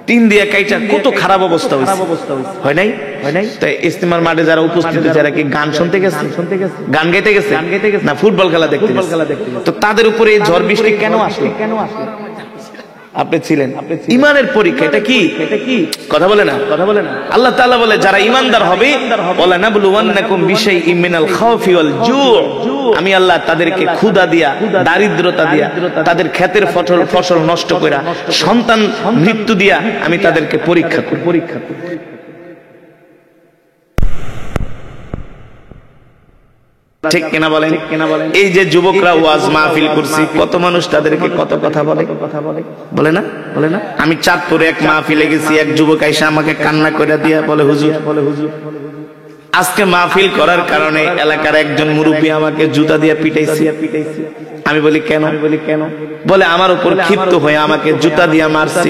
টিন দিয়ে কাইটা কত খারাপ অবস্থা হয় নাই। তাই ইস্তেমার মাঠে যারা উপস্থিত, যারা কি গান শুনতে গেছে, গান গাইতে গেছে না ফুটবল খেলা দেখতে, তো তাদের উপরে এই ঝড় বৃষ্টি কেন আসলো? আপনি ছিলেন, ইমানের পরীক্ষা। এটা কি কথা বলে না? আল্লাহ তাআলা বলে যারা ইমানদার হবে, ওয়ালা নাবলুওয়ান্নাকুম বিশাইইম মিনাল খাউফি ওয়াল জু', আমি আল্লাহ তাদেরকে ক্ষুধা দিয়া, দারিদ্রতা দিয়া, তাদের ক্ষেতের ফসল নষ্ট কইরা, সন্তান মৃত্যু দিয়া আমি তাদেরকে পরীক্ষা করি। ঠিক কিনা বলেন? এই যে যুবকরা ওয়াজ মাহফিল করছি, কত মানুষ তাদেরকে কত কথা বলে না? আমি চাঁদপুরে এক মাহফিলে গেছি, এক যুবক আইসা আমাকে কান্না করে দিয়া বলে, হুজুর আজকে মাহফিল করার কারণে এলাকার একজন মুরব্বী আমাকে জুতা দিয়ে পিটাইছে। আমি বলি কেন? বলে আমার উপর ক্ষিপ্ত হয়ে আমাকে জুতা দিয়ে মারছে।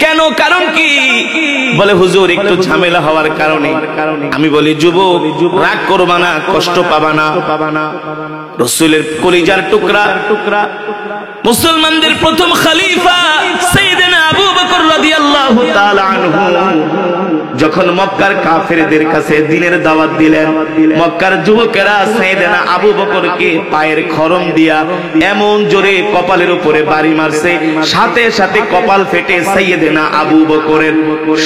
কেন, কারণ কি? বলে হুজুর একটু ঝামেলা হওয়ার কারণে। আমি বলি যুবক রাগ করবা না, কষ্ট পাবা না, রাসূলের কলিজার টুকরা মুসলমানদের প্রথম খলিফা সাইয়েদনা আবু বকর রাদিয়াল্লাহু তাআলা আনহু যখন মক্কার কাফেরদের কাছে দ্বীনের দাওয়াত দিলেন, মক্কার যুবকেরা সাইয়েদনা আবু বকরকে পায়ের খরম দিয়া এমন জোরে কপালের উপরে বাড়ি মারছে, সাথে সাথে কপাল ফেটে সাইয়েদনা আবু বকরের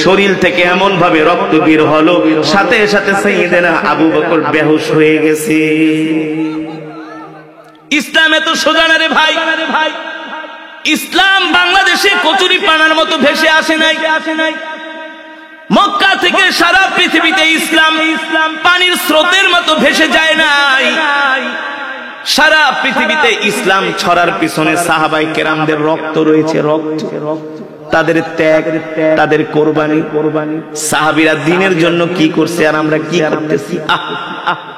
শরীর থেকে এমন ভাবে রক্ত বের হলো, সাথে সাথে সাইয়েদনা আবু বকর বেহুশ হয়ে গেছে। ইসলাম এত সোজা না রে ভাই। ইসলাম বাংলাদেশে কচুরি পানার মতো ভেসে আসে নাই। মক্কা থেকে সারা পৃথিবীতে ইসলাম পানির স্রোতের মতো ভেসে যায় নাই। সারা পৃথিবীতে ইসলাম ছড়ার পিছনে সাহাবায়ে কেরামদের রক্ত রয়েছে, তাদের ত্যাগ, তাদের কোরবানি। সাহাবীরা দ্বীনের জন্য কি করছে আর আমরা কি করতেছি?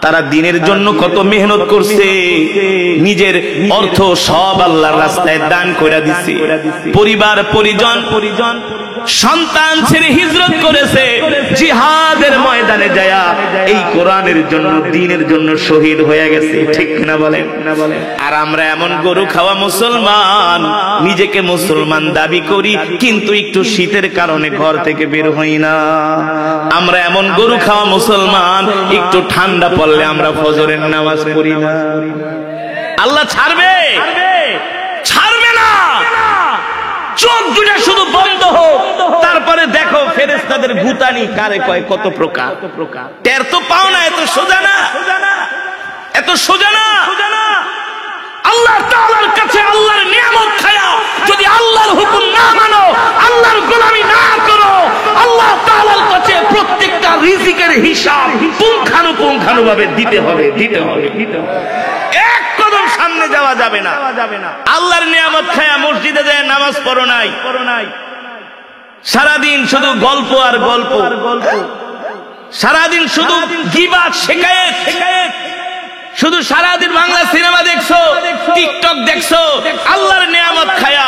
তারা দ্বীনের জন্য কত মেহনত করছে, নিজের অর্থ সব আল্লাহর রাস্তায় দান করে দিছে, পরিবার পরিজন সন্তান ছেড়ে হিজরত করেছে, জিহাদের ময়দানে যায়া এই কোরআনের জন্য, দ্বীনের জন্য শহীদ হয়ে গেছে। ঠিক না বলেন? আর আমরা এমন গরু খাওয়া মুসলমান, নিজেকে মুসলমান দাবি করি কিন্তু একটু শীতের কারণে ঘর থেকে বের হই না। আমরা এমন গরু খাওয়া মুসলমান, একটু ঠান্ডা পড়লে আমরা ফজরের নামাজ পড়ি না। আল্লাহ ছাড়বে না। চোখ দুটা শুধু বন্ধ হোক, তারপরে দেখো ফেরেশতাদের ভূতানি কারে কয় কত প্রকার। টের তো পাও না, এত সোজা না। আল্লাহ তাআলার কাছে আল্লাহর নিয়ামত খায়া যদি আল্লাহর হুকুম না মানো, আল্লাহর গোলামি না করো, আল্লাহ তাআলার কাছে প্রত্যেকটা রিজিকের হিসাব পুঙ্খানুপুঙ্খানুভাবে দিতে হবে। এক কদম সামনে যাওয়া যাবে না। আল্লাহর নিয়ামত খায়া মসজিদে যায় নামাজ পড়ো নাই, সারাদিন শুধু গল্প আর গল্প, সারাদিন শুধু গীবাত শিকায়েত, শুধু সারাদিন বাংলা সিনেমা দেখছো, টিকটক দেখছো, আল্লাহর নিয়ামত খায়া।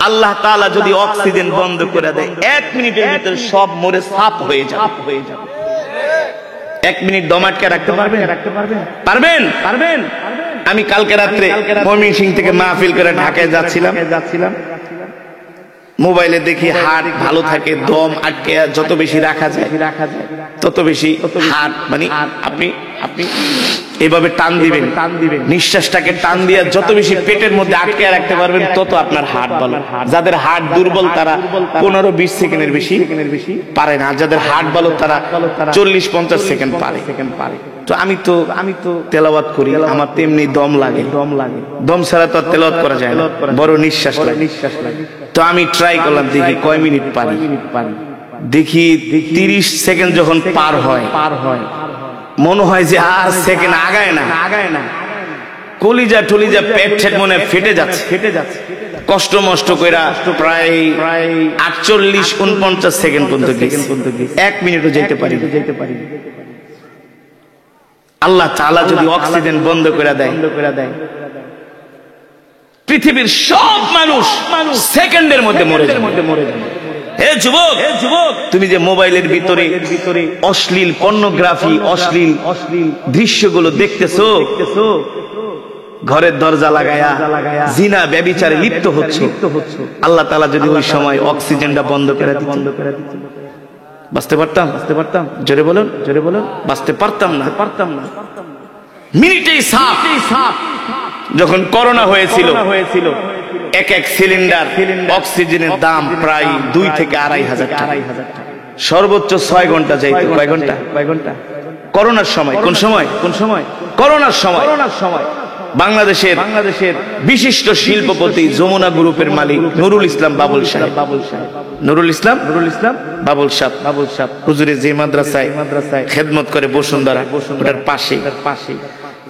আল্লাহ তাআলা যদি অক্সিজেন বন্ধ করে দেয়, 1 মিনিটের ভিতরে সব মরে সাফ হয়ে যাবে। 1 মিনিট দম আটকে রাখতে পারবেন? আমি কালকে রাত্রে ময়মনসিংহ থেকে মাহফিল করে ঢাকায় যাচ্ছিলাম, মোবাইলে দেখি হার্ট ভালো থাকে, দম আটকে যত বেশি রাখা যায় তত বেশি হার্ট, মানে আপনি এভাবে টান দিবেন, নিঃশ্বাসটাকে টান দিয়ে যত বেশি পেটের মধ্যে আটকে রাখতে পারবেন তত আপনার হার্ট ভালো। যাদের হার্ট দুর্বল তারা 15-20 সেকেন্ডের বেশি পারে না, যাদের হার্ট ভালো তারা 40-50 সেকেন্ড পারে। তো আমি তো তেলাওয়াত করি, আমার তেমনি দম লাগে, দম ছাড়া তো তেলাওয়াত করা যায় না, বড় নিঃশ্বাস লাগে। তো আমি ট্রাই করলাম, দেখি কয় মিনিট পারি। দেখি 30 সেকেন্ড যখন পার হয় মনে হয় যে আর সেকেন্ড আগায় না, কলিজা টলিজা পেট ঠেট মনে ফেটে যাচ্ছে। কষ্ট মষ্ট কইরা প্রায় 48-49 সেকেন্ড পর্যন্ত 1 মিনিটও যেতে পারি। আল্লাহ তাআলা যদি অক্সিজেন বন্ধ করে দেয়, পৃথিবীর সব মানুষ সেকেন্ডের মধ্যে মরে যাবে। হে যুবক, তুমি যে মোবাইলের ভিতরে অশ্লীল পর্নোগ্রাফি, অশ্লীল দৃশ্যগুলো দেখতেছো, ঘরের দরজা লাগায়া জিনা ব্যভিচারে লিপ্ত হচ্ছে, আল্লাহ তাআলা যদি ওই সময় অক্সিজেনটা বন্ধ করে দিতেন, বাঁচতে পারতাম? জোরে বলুন, বাঁচতে পারতাম না। মিনিটেই সাফ। যখন করোনা হয়েছিল, এক সিলিন্ডার অক্সিজেনের দাম প্রায় 2 থেকে 2,500 টাকা, সর্বোচ্চ 6 ঘন্টা যাইত। কয় ঘন্টা? করোনার সময়। কোন সময়? করোনার সময়। বাংলাদেশের বিশিষ্ট শিল্পপতি যমুনা গ্রুপের মালিক নুরুল ইসলাম বাবুল সাহেব, বাবুল সাহেব হুজুরে যে মাদ্রাসায় খেদমত করে বসুন্ধরা, ওটার পাশে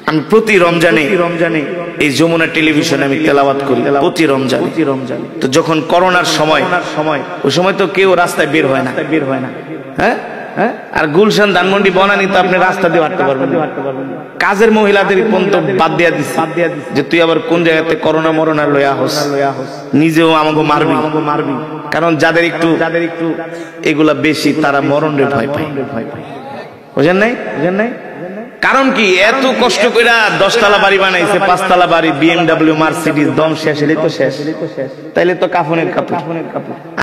আমি প্রতি রমজানে এই যমুনা টেলিভিশনে আমি তেলাওয়াত করি, প্রতি রমজানে। তো যখন করোনার সময়, ওই সময় তো কেউ রাস্তায় বের হয় না। হ্যাঁ, আর গুলশান, ধানমন্ডি, বনানী তো আপনি রাস্তা দিয়ে হাঁটতে পারবেন। কাজের মহিলাদের পর্যন্ত বাদ দিয়া দিচ্ছে যে তুই আবার কোন জায়গাতে করোনা মরোনা লইয়া হোস, নিজেও আমাকে মারবি। কারণ যাদের একটু এগুলা বেশি, তারা মরণে ভয় পায়। বুঝেন নাই? কারণ কি, এত কষ্ট করে 10 তলা বাড়ি বানাইছে, 5 তলা বাড়ি, BMW, মার্সিডিজ, দম শেষ হলে তো শেষ। তাইলে তো কাফনের কাপড়।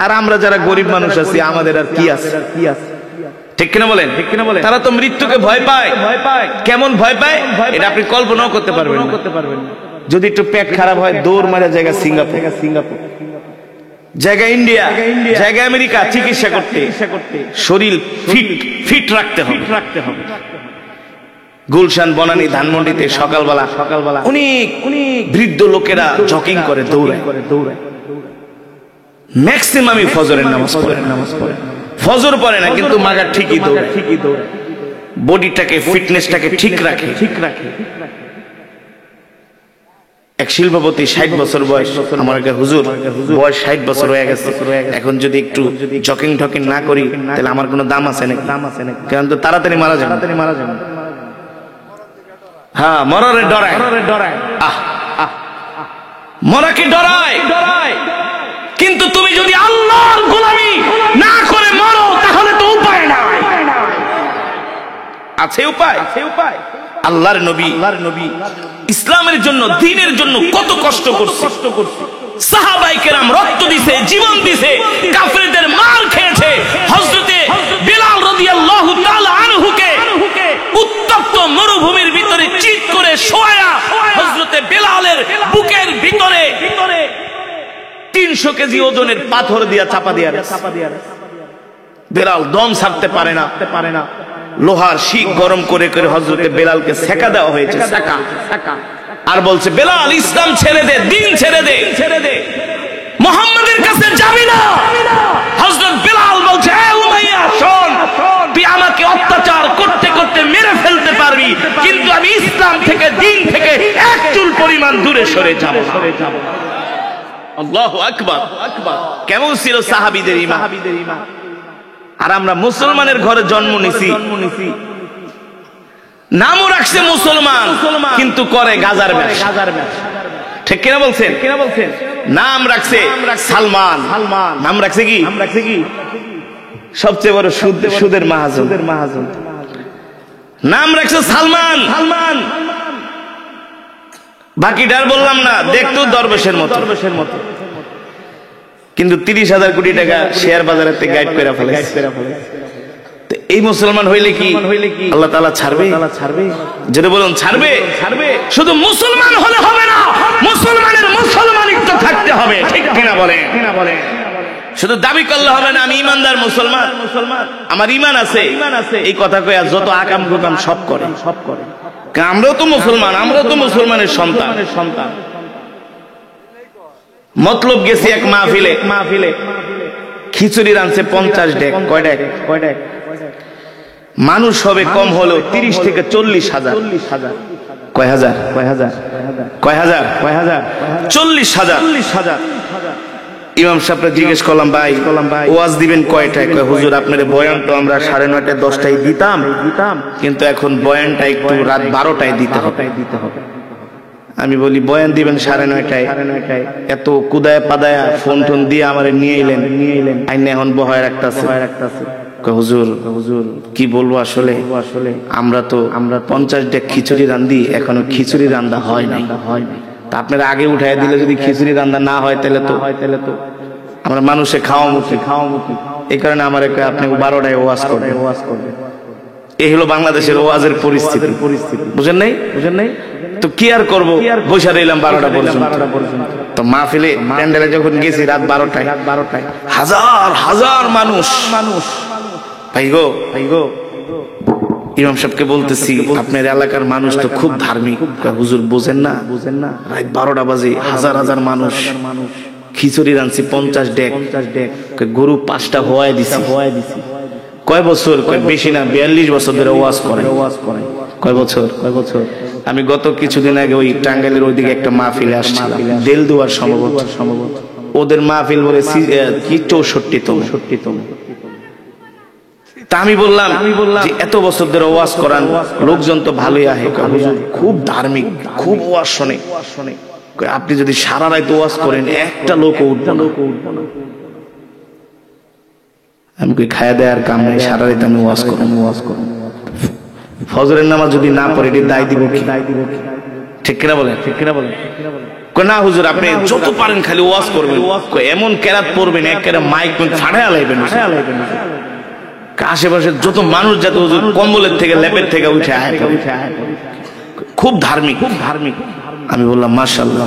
আর আমরা যারা গরিব মানুষ আছি, আমাদের আর কি আছে? ঠিক কিনা বলেন? তারা তো মৃত্যুকে ভয় পায়। কেমন ভয় পায় এটা আপনি কল্পনাও করতে পারবেন না। যদি একটু পেট খারাপ হয়, দৌড় মারা জায়গা সিঙ্গাপুর, জায়গা ইন্ডিয়া, জায়গা আমেরিকা, চিকিৎসা করতে শরীর ফিট রাখতে হবে। গুলশান, বনানী, ধানমন্ডিতে সকালবেলা অনেক বৃদ্ধ লোকেরা জগিং করে, দৌড়ায়। ম্যাক্সিমামই ফজরের নামাজ পড়ে। ফজর পড়ে না, কিন্তু মাগা ঠিকই দৌড়ায়। বডিটাকে, ফিটনেসটাকে ঠিক রাখে। এক শিল্পপতি 60 বছর বয়স, আমার হুজুর বয়স 60 বছর হয়ে গেছে, এখন যদি একটু জকিং না করি তাহলে আমার কোনো দাম আছে নাকি? কারণ তো তাড়াতাড়ি মারা যাবে। হ্যাঁ, মরারে ডরায়। মরাকে ডরায়। কিন্তু তুমি যদি আল্লাহর গোলামি না করে মরো, তাহলে তো উপায় নাই। আছে উপায়। আল্লাহর নবী ইসলামের জন্য, দ্বীনের জন্য কত কষ্ট করছে। সাহাবায়ে কেরাম রক্ত দিছে, জীবন দিছে, কাফেরদের মার খেয়েছে। হযরতে বিলাল রাদিয়াল্লাহু তাআলা আনহুকে উত্তপ্ত মরুভূমির ভিতরে চিৎ করে শোয়া, হযরতে বিলালের বুকের ভিতরে 300 কেজি ওজনের পাথর দিয়া চাপা দিয়া বেলাল দম ছাড়তে পারে না। লোহার শিক গরম করে হযরতে বেলালকে সেকা দেওয়া হয়েছে, আর বলছে, বেলাল ইসলাম ছেড়ে দে, দিন ছেড়ে দে, মুহাম্মাদের কাছে যাবি না। হযরত বেলাল বলছে, এ উমাইয়া শোন, তুই আমাকে অত্যাচার করতে করতে মেরে ফেলতে পারবি, কিন্তু আমি ইসলাম থেকে, দিন থেকে এক চুল পরিমাণ দূরে সরে যাব। আল্লাহু আকবার। কেমন ছিল সাহাবীদের ঈমান! আর আমরা মুসলমানের ঘরে জন্ম নিছি, নামও রাখছে মুসলমান, কিন্তু করে গাজার ব্যবসা। ঠিক কিনা বলছেন? নাম রাখছে সালমান, নাম রাখছে কি? সবচেয়ে বড় সুদের মাহাজন। নাম রাখছে সালমান। বাকিটার বললাম না, দেখতো দরবেশের মতো, কিন্তু 30,000 কোটি টাকা শেয়ার বাজারের থেকে গাইড করে ফেলেছে। এই মুসলমান হইলে কি আল্লাহ তাআলা ছাড়বে? যেটা বলুন, ছাড়বে। শুধু মুসলমান হলে হবে না, মুসলমানের মুসলমানিত্ব থাকতে হবে। ঠিক কিনা বলেন? শুধু দাবি করলে হবে না আমি ইমানদার মুসলমান, আমার ইমান আছে, এই কথা কইয়া যত আকাম কুকাম সব করে। আমরাও তো মুসলমান, আমরাও তো মুসলমানের সন্তান। মতলব গেছি এক মাহফিলে, খিচুড়ি রানছে 50 ডেক। কয় ডেক? মানুষ হবে কম হলেও 30 থেকে 40,000। কয় হাজার? 40,000। ইমাম সাহেবকে জিজ্ঞেস করলাম, ভাই ওয়াজ দিবেন কয়টায়? কয় হুজুর আপনার বয়ান তো আমরা 9:30 10টায় দিতাম, কিন্তু এখন বয়ানটা একটু রাত 12টায় দিতে হবে। আমি বলি বয়ান দিবেন 9:30টায়, এত কুদায় পাদায়া ফোন টোন দিয়ে আমারে নিয়ে এলেন, আইনে এখন বহায় রাখতাছে। হুজুর কি বলবো, আসলে আমরা 50 ডেক খিচুড়ি রান্ধি, এখনো খিচুড়ি রান্না হয় নাই। তা আপনারা আগে উঠাই দিলে যদি খিচুড়ি রান্না না হয় তাহলে তো আমরা মানুষে খাওয়া মুখী। এই কারণে আমার আপনি 12টায় ওয়াজ করবেন। এই হলো বাংলাদেশের ওয়াজের পরিস্থিতি। বুঝেন নাই? তো কি আর করবো, বসে রইলাম 12টা পর্যন্ত। তো মাহফিলে প্যান্ডেলে যখন গেছি রাত 12টায়, হাজার মানুষ। ভাই গো ইমাম সাহেবকে বলতেছি, আপনার এলাকার মানুষ তো খুব ধার্মিক। হুজুর বোঝেন না, রাত 12টা বাজে হাজার মানুষ, খিচুড়ি রাঁধছি 50 ডেক, গরু 5টা হওয়াই দিছি। কয় বছর? বেশি না, 42 বছর ধরে ওয়াজ করে। কয় বছর? আমি গত কিছুদিন আগে ওই টাঙ্গাইলের ওইদিকে একটা মাহফিলে আসছিলাম, দেলদুয়ার সম্ভবত। ওদের মাহফিল বলে কি 64তম। তা আমি বললাম যে এত বছর ধরে ওয়াজ করান, লোকজন তো ভালোই আহে, খুব ধার্মিক, খুব ওয়াজ শোনে। আপনি যদি সারা রাত ওয়াজ করেন একটা লোক উঠবে না। আমি কি খায়া দেয়ার কাম নাই, সারা রাত আমি ওয়াজ করব। ফজরের নামাজ যদি না পড়ে এটি দায় দিব কি? ঠিক কিনা বলেন? না হুজুর আপনি যত পারেন খালি ওয়াজ করবেন, এমন কেরাত পড়বেন একেবারে মাইক ফাড়ায় আলাইবেন। আশেপাশের যত মানুষ যাতে হুজুর কম্বলের থেকে লেপের থেকে উঠে আয়, খুব ধার্মিক। আমি বললাম মাশাআল্লাহ।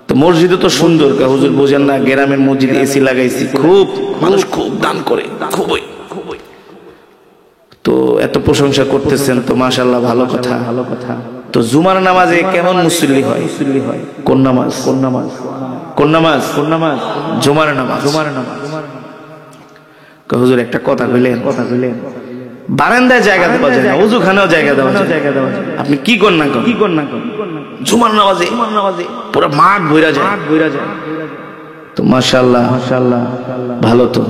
তো মসজিদে তো সুন্দর, হুজুর বোঝেন না, গ্রামের মসজিদে এসি লাগাইছি, খুব মানুষ খুব দান করে, খুবই। তো এত প্রশংসা করতেছেন তো মাশাআল্লাহ, ভালো কথা। তো জুমার নামাজে কেমন মুসল্লি হয়? কোন নামাজ? জুমার নামাজ। হুজুর একটা কথা কইলেন, বারান্দায় জায়গা দেওয়া যায় না, ওযুখানেও জায়গা দেওয়া যায়। আপনি কি করেন না? জুমার নামাজে পুরো মাঠ ভইরা যায়। তো মাশাআল্লাহ ভালো তো।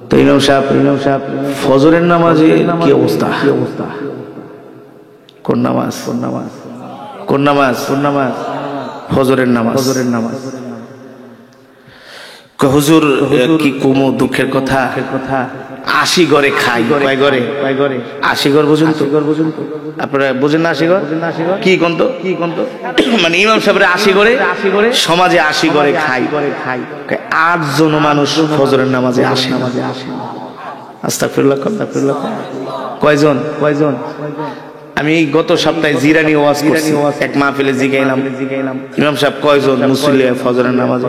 তো ইমাম সাহেব ফজরের নামাজে কি অবস্থা? কোন নামাজ? ফজরের নামাজ। হুজুর কি কুমো দুঃখের কথা, 80 ঘরে খাই। কয় ঘরে? 80 ঘর। বুঝুন তো, আপনারা বুঝেন না 80 ঘর কি কোন তো? মানে ইমাম সাহেবের 80 ঘরে, সমাজে 80 ঘরে খাই। 8 জন মানুষ ফজরের নামাজে আসে। আস্তাগফিরুল্লাহ। কয়জন? আমি গত সপ্তাহে জিরানি ওয়াজ করছি, এক মাহফিলে জিগাইলাম ইমাম সাহেব কয়জন মুসল্লি ফজরের নামাজে?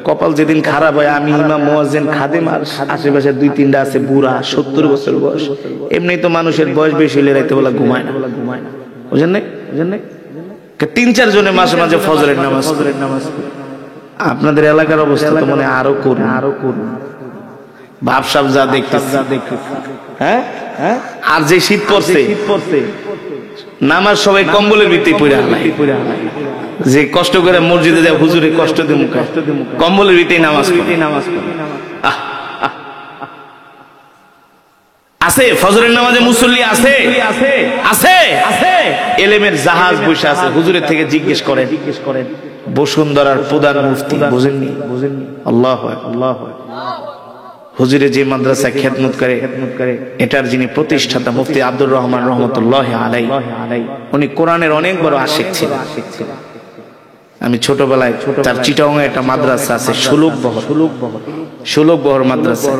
কপাল যেদিন খারাপ হয়, আমি ইমাম, মুয়াজ্জিন, খাদেম, আর আশেপাশে 2-3টা আছে বুড়া, 70 বছর বয়স। এমনি তো মানুষের বয়স বেশি হলে রাতে বেলা ঘুমায় না। বুঝেন নাই? 3-4 জনে মাঝে মাঝে ফজরের নামাজ। আপনাদের এলাকার অবস্থা তো মনে আরো করুন। ভাবসাব যা দেখতেছি, হ্যাঁ। আর যে শীত পড়ছে, নামাজ সবাই কম্বলের ভিতরে পড়ে যে কষ্ট করে মসজিদে যায়, হুজুরে কষ্ট দিয়ে মুখে কম্বলের ভিতরে নামাজ আছে। ফজরের নামাজে মুসল্লি আছে। এলেমের জাহাজ বসে আছে, হুজুরের থেকে জিজ্ঞেস করেন। বসুন্ধরার প্রধান মুফতি, বুঝেননি? আল্লাহু আকবার। হুজুরে যে মাদ্রাসায় খেদমত করে, এটার যিনি প্রতিষ্ঠাতা মুফতি আব্দুর রহমান রহমতুল্লাহি আলাইহি, উনি কোরআনের অনেক বড় আশিক ছিলেন। আমি ছোটবেলায় তার চিটাগাংয়ে একটা মাদ্রাসা আছে, ষোলকবহর মাদ্রাসা,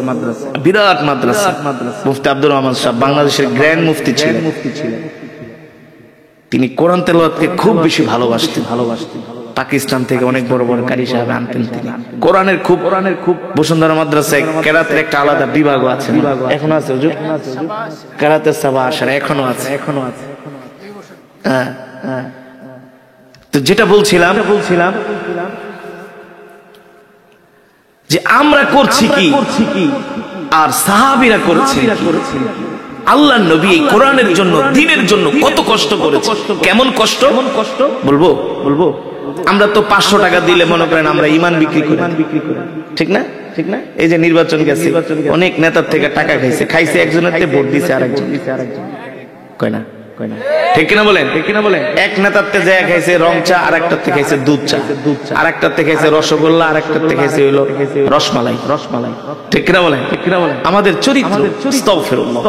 বিরাট মাদ্রাসা। মুফতি আব্দুর রহমান সাহেব বাংলাদেশের গ্র্যান্ড মুফতি ছিলেন। তিনি কোরআন তেলাওয়াতকে খুব বেশি ভালোবাসতেন। পাকিস্তান থেকে অনেক বড় বড় কারি সাহেব আনতেন তিনি। কোরআনের খুব বসুন্ধরা মাদ্রাসায় কেরাতের একটা আলাদা বিভাগ আছে, এখনো আছে হুজুর, কেরাতের সাবা আসার এখনো আছে। তো যেটা বলছিলাম যে আমরা করছি কি আর সাহাবীরা করেছে, আল্লাহর নবী এই কোরআনের জন্য, দ্বীনের জন্য কত কষ্ট করেছে। কেমন কষ্ট বলবো? আমরা তো 500 টাকা দিলে মনে করেন আমরা ঈমান বিক্রি করি, ঠিক না? এই যে নির্বাচন গেছে, অনেক নেতার থেকে টাকা খাইছে একজনের থেকে ভোট দিছে আরেকজন, কয় না? ঠিক কিনা বলেন? এক নেতার থেকে যায় খাইছে রং চা, আরেকটার থেকে খাইছে দুধ চা, আরেকটার থেকে খাইছে রসগোল্লা, আরেকটার থেকে খাইছে হলো রসমালাই। ঠিক কিনা বলেন? আমাদের চরিত্র, আস্তাগফিরুল্লাহ।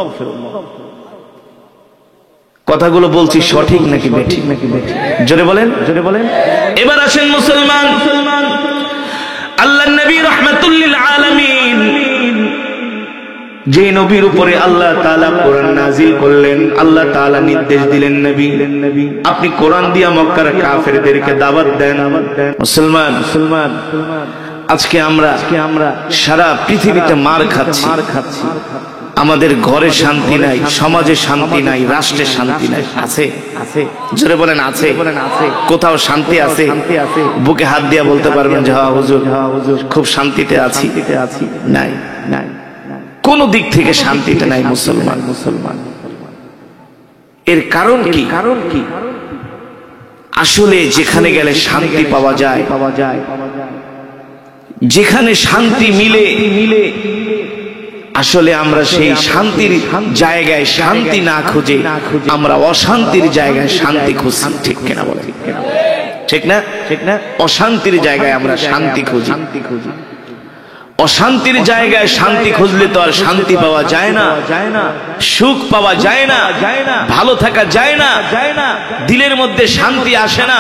কথাগুলো বলছি সঠিক নাকি বেঠিক? জোরে বলেন। এবার আসেন মুসলমান, আল্লাহর নবী রাহমাতুল লিল আলামিন, যে নবীর উপরে আল্লাহ তাআলা কোরআন নাযিল করলেন, আল্লাহ তাআলা নির্দেশ দিলেন, নবী আপনি কোরআন দিয়া মক্কার কাফেরদেরকে দাওয়াত দেন। মুসলমান, আজকে আমরা সারা পৃথিবীতে মার খাচ্ছি। আমাদের ঘরে শান্তি নাই, সমাজে শান্তি নাই, রাষ্ট্রে শান্তি নাই। আছে? জোরে বলেন আছে? কোথাও শান্তি আছে? বুকে হাত দিয়া বলতে পারবেন যে হ্যাঁ হুজুর খুব শান্তিতে আছি? নাই। কোন দিক থেকে শান্তিতে নাই মুসলমান। এর কারণ কি? আসলে যেখানে গেলে শান্তি পাওয়া যায়, যেখানে শান্তি মিলে, আসলে আমরা সেই শান্তির জায়গায় শান্তি না খুঁজে আমরা অশান্তির জায়গায় শান্তি খুঁজছি। ঠিক কিনা বলে? ঠিক না? অশান্তির জায়গায় আমরা শান্তি খুঁজি। অশান্তির জায়গায় শান্তি খুঁজলে তো আর শান্তি পাওয়া যায় না, সুখ পাওয়া যায় না, ভালো থাকা যায় না, দিলের মধ্যে শান্তি আসে না।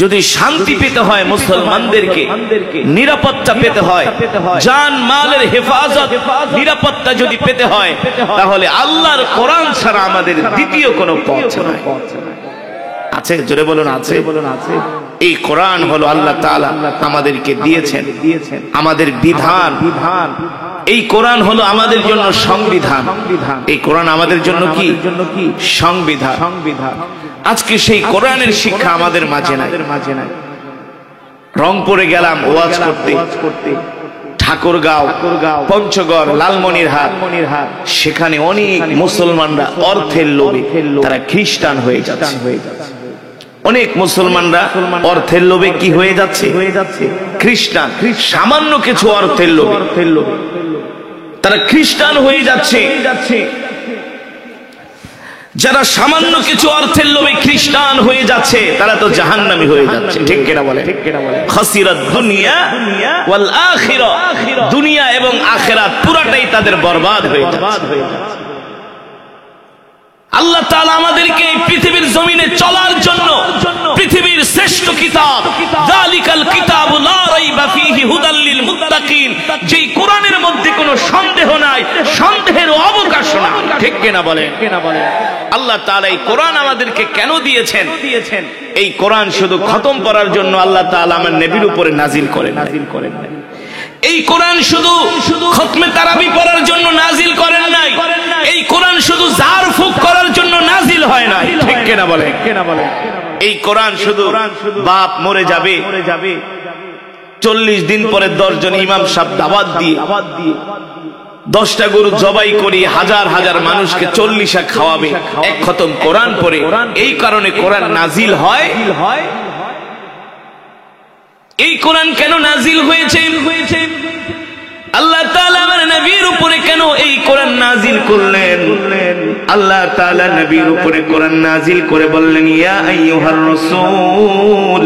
যদি শান্তি পেতে হয় মুসলমানদেরকে, নিরাপত্তা পেতে হয়, জান মালের হেফাজত নিরাপত্তা যদি পেতে হয়, তাহলে আল্লাহর কোরআন ছাড়া আমাদের দ্বিতীয় কোনো পথ নাই। আছে? জোরে বলুন আছে? এই কোরআন হলো আল্লাহ তাআলা আমাদেরকে দিয়েছেন, আমাদের বিধান। এই কোরআন হলো আমাদের জন্য সংবিধান। এই কোরআন আমাদের জন্য কি? সংবিধান। আজকে সেই কোরআনের শিক্ষা আমাদের মাঝে নাই। রংপুরে গেলাম ওয়াজ করতে, ঠাকুরগাঁও, পঞ্চগড়, লালমনিরহাট, সেখানে অনেক মুসলমানরা অর্থের লোভে তারা খ্রিস্টান হয়ে যাচ্ছে। অনেক মুসলমানরা অর্থের লোভে কি হয়ে যাচ্ছে? খ্রিস্টান। সামান্য কিছু অর্থের লোভে তারা খ্রিস্টান হয়ে যাচ্ছে। যারা সামান্য কিছু অর্থের লোভে খ্রিস্টান হয়ে যাচ্ছে তারা তো জাহান্নামী হয়ে যাচ্ছে। ঠিক কিনা বলে? খাসিরাত দুনিয়া ওয়াল আখিরা, দুনিয়া এবং আখিরাত পুরাটাই তাদের বরবাদ হয়ে যাচ্ছে। আল্লাহ তাআলা আমাদেরকে পৃথিবীর জমিনে চলার জন্য পৃথিবীর শ্রেষ্ঠ কিতাব, যালিকাল কিতাবু লা রাইবা ফীহি হুদাল লিল মুত্তাকিন, যেই কোরআনের মধ্যে কোনো সন্দেহ নাই, সন্দেহের অবকাশ নাই। ঠিক কিনা বলেন? আল্লাহ তাআলা এই কোরআন আমাদেরকে কেন দিয়েছেন? এই কোরআন শুধু খতম করার জন্য আল্লাহ তাআলা আমার নবীর উপরে নাজিল করেন। এই কোরআন শুধু খতমে তারাবি পড়ার জন্য নাজিল করেন নাই। এই কোরআন শুধু জার ফুক করার জন্য নাজিল হয় না। ঠিক কিনা বলে? এই কোরআন শুধু বাপ মরে যাবে 40 দিন পরে 10 জন ইমাম সাহেব দাওয়াত দিয়ে 10টা গরু জবাই করি হাজার হাজার মানুষকে 40 খাওয়াবে, এক খতম কোরআন পড়ে। এই কারণে কোরআন নাজিল হয়। এই কোরআন কেন নাজিল হয়েছে? আল্লাহ তাআলা আমার নবীর উপরে কেন এই কোরআন নাজিল করলেন? আল্লাহ তাআলা নবীর উপরে কোরআন নাজিল করে বললেন, ইয়া আইয়ুহার রাসূল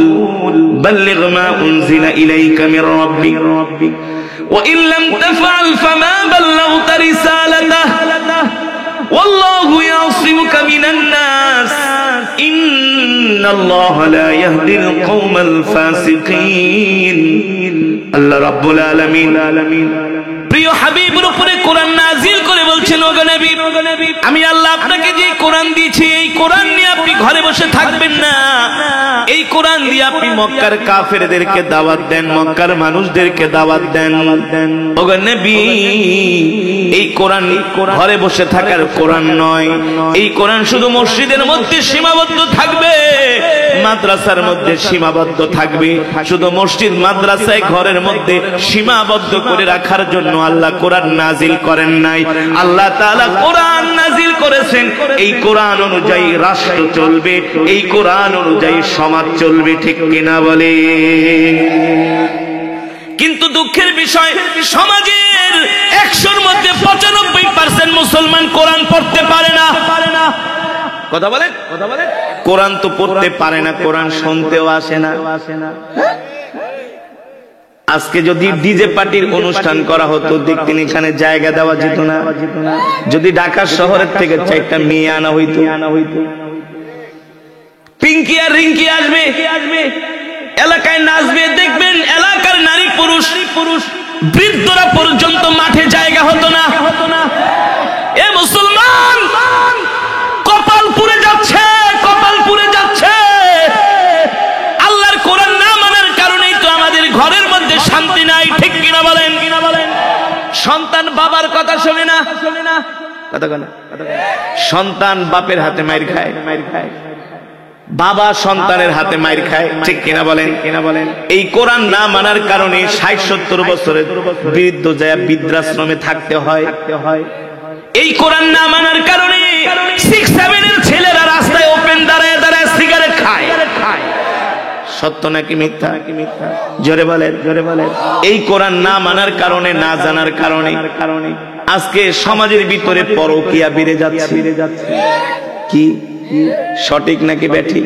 বাল্লিগ মা উনজিলা ইলাইকা মির রাব্বিক ওয়া ইন লাম তাফআল ফামা বাল্লাগতা রিসালাতাহু ওয়াল্লাহু ইয়াসিমুকা মিনান নাস ইন্নাল্লাহা লা ইয়াহদিল কওমাল ফাসিকিন। আল্লাহ রাব্বুল আলামিন প্রিয় হাবিবের উপরে কোরআন নাজিল করে বলছেন, ওগো নবী, আমি আল্লাহ আপনাকে যে কোরআন দিয়েছি এই কোরআন নিয়ে আপনি ঘরে বসে থাকবেন না। এই কোরআন দিয়ে আপনি মক্কার কাফেরদেরকে দাওয়াত দেন, মক্কার মানুষদেরকে দাওয়াত দেন। ওগো নবী, এই কোরআন ঘরে বসে থাকার কোরআন নয়। এই কোরআন শুধু মসজিদের মধ্যে সীমাবদ্ধ থাকবে, মাদ্রাসার মধ্যে সীমাবদ্ধ থাকবে। শুধু মসজিদ মাদ্রাসায় ঘরের মধ্যে সীমাবদ্ধ করে রাখার জন্য আল্লাহ কোরআন নাজিল করেন নাই। আল্লাহ তাআলা কোরআন নাজিল করেছেন, এই কোরআন অনুযায়ী রাষ্ট্র চলবে, এই কোরআন অনুযায়ী সমাজ চলবে, ঠিক কিনা বলে? কিন্তু দুঃখের বিষয়, সমাজের 100-র মধ্যে 95% মুসলমান কোরআন পড়তে পারে না। কথা বলেন, কথা বলেন। কোরআন তো পড়তে পারে না, কোরআন শুনতেও আসে না। আজকে যদি ডিজে পার্টির অনুষ্ঠান করা হতো, দেখতেন এখানে জায়গা দেওয়া যেত না। যদি ঢাকা শহরের থেকে 4টা মেয়ে আনা হইতো, পিঙ্কি আর রিঙ্কি আসবে, এলাকায় নাচবে, দেখবেন এলাকার নারী পুরুষ বৃদ্ধরা পর্যন্ত মাঠে জায়গা হতো না। এ মুসলমান, কপাল পুড়ে যাচ্ছে, কপাল পুড়ে যাচ্ছে। আল্লাহর কোরআন না মানার কারণেই তো আমাদের ঘরের মধ্যে শান্তি নাই, ঠিক কিনা বলেন? সন্তান বাবার কথা শোনে না, কথা বলে। সন্তান বাপের হাতে মাইর খায়, বাবা সন্তানের হাতে মাইর খায়, ঠিক কিনা বলেন? এই কোরআন না মানার কারণে 60-70 বছরের বৃদ্ধ যায় বৃদ্ধাশ্রমে থাকতে হয়। এই কোরআন না মানার কারণে 6-7 এর ছেলেরা রাস্তায় ওপেন দাঁড়ায় দাঁড়ায় সিগারেট খায়। সত্য নাকি মিথ্যা? জোরে বলেন, জোরে বলেন। এই কোরআন না মানার কারণে, না জানার কারণে আজকে সমাজের ভিতরে পরকীয়া বেড়ে যাচ্ছে। কি সঠিক নাকি ব্যাঠি?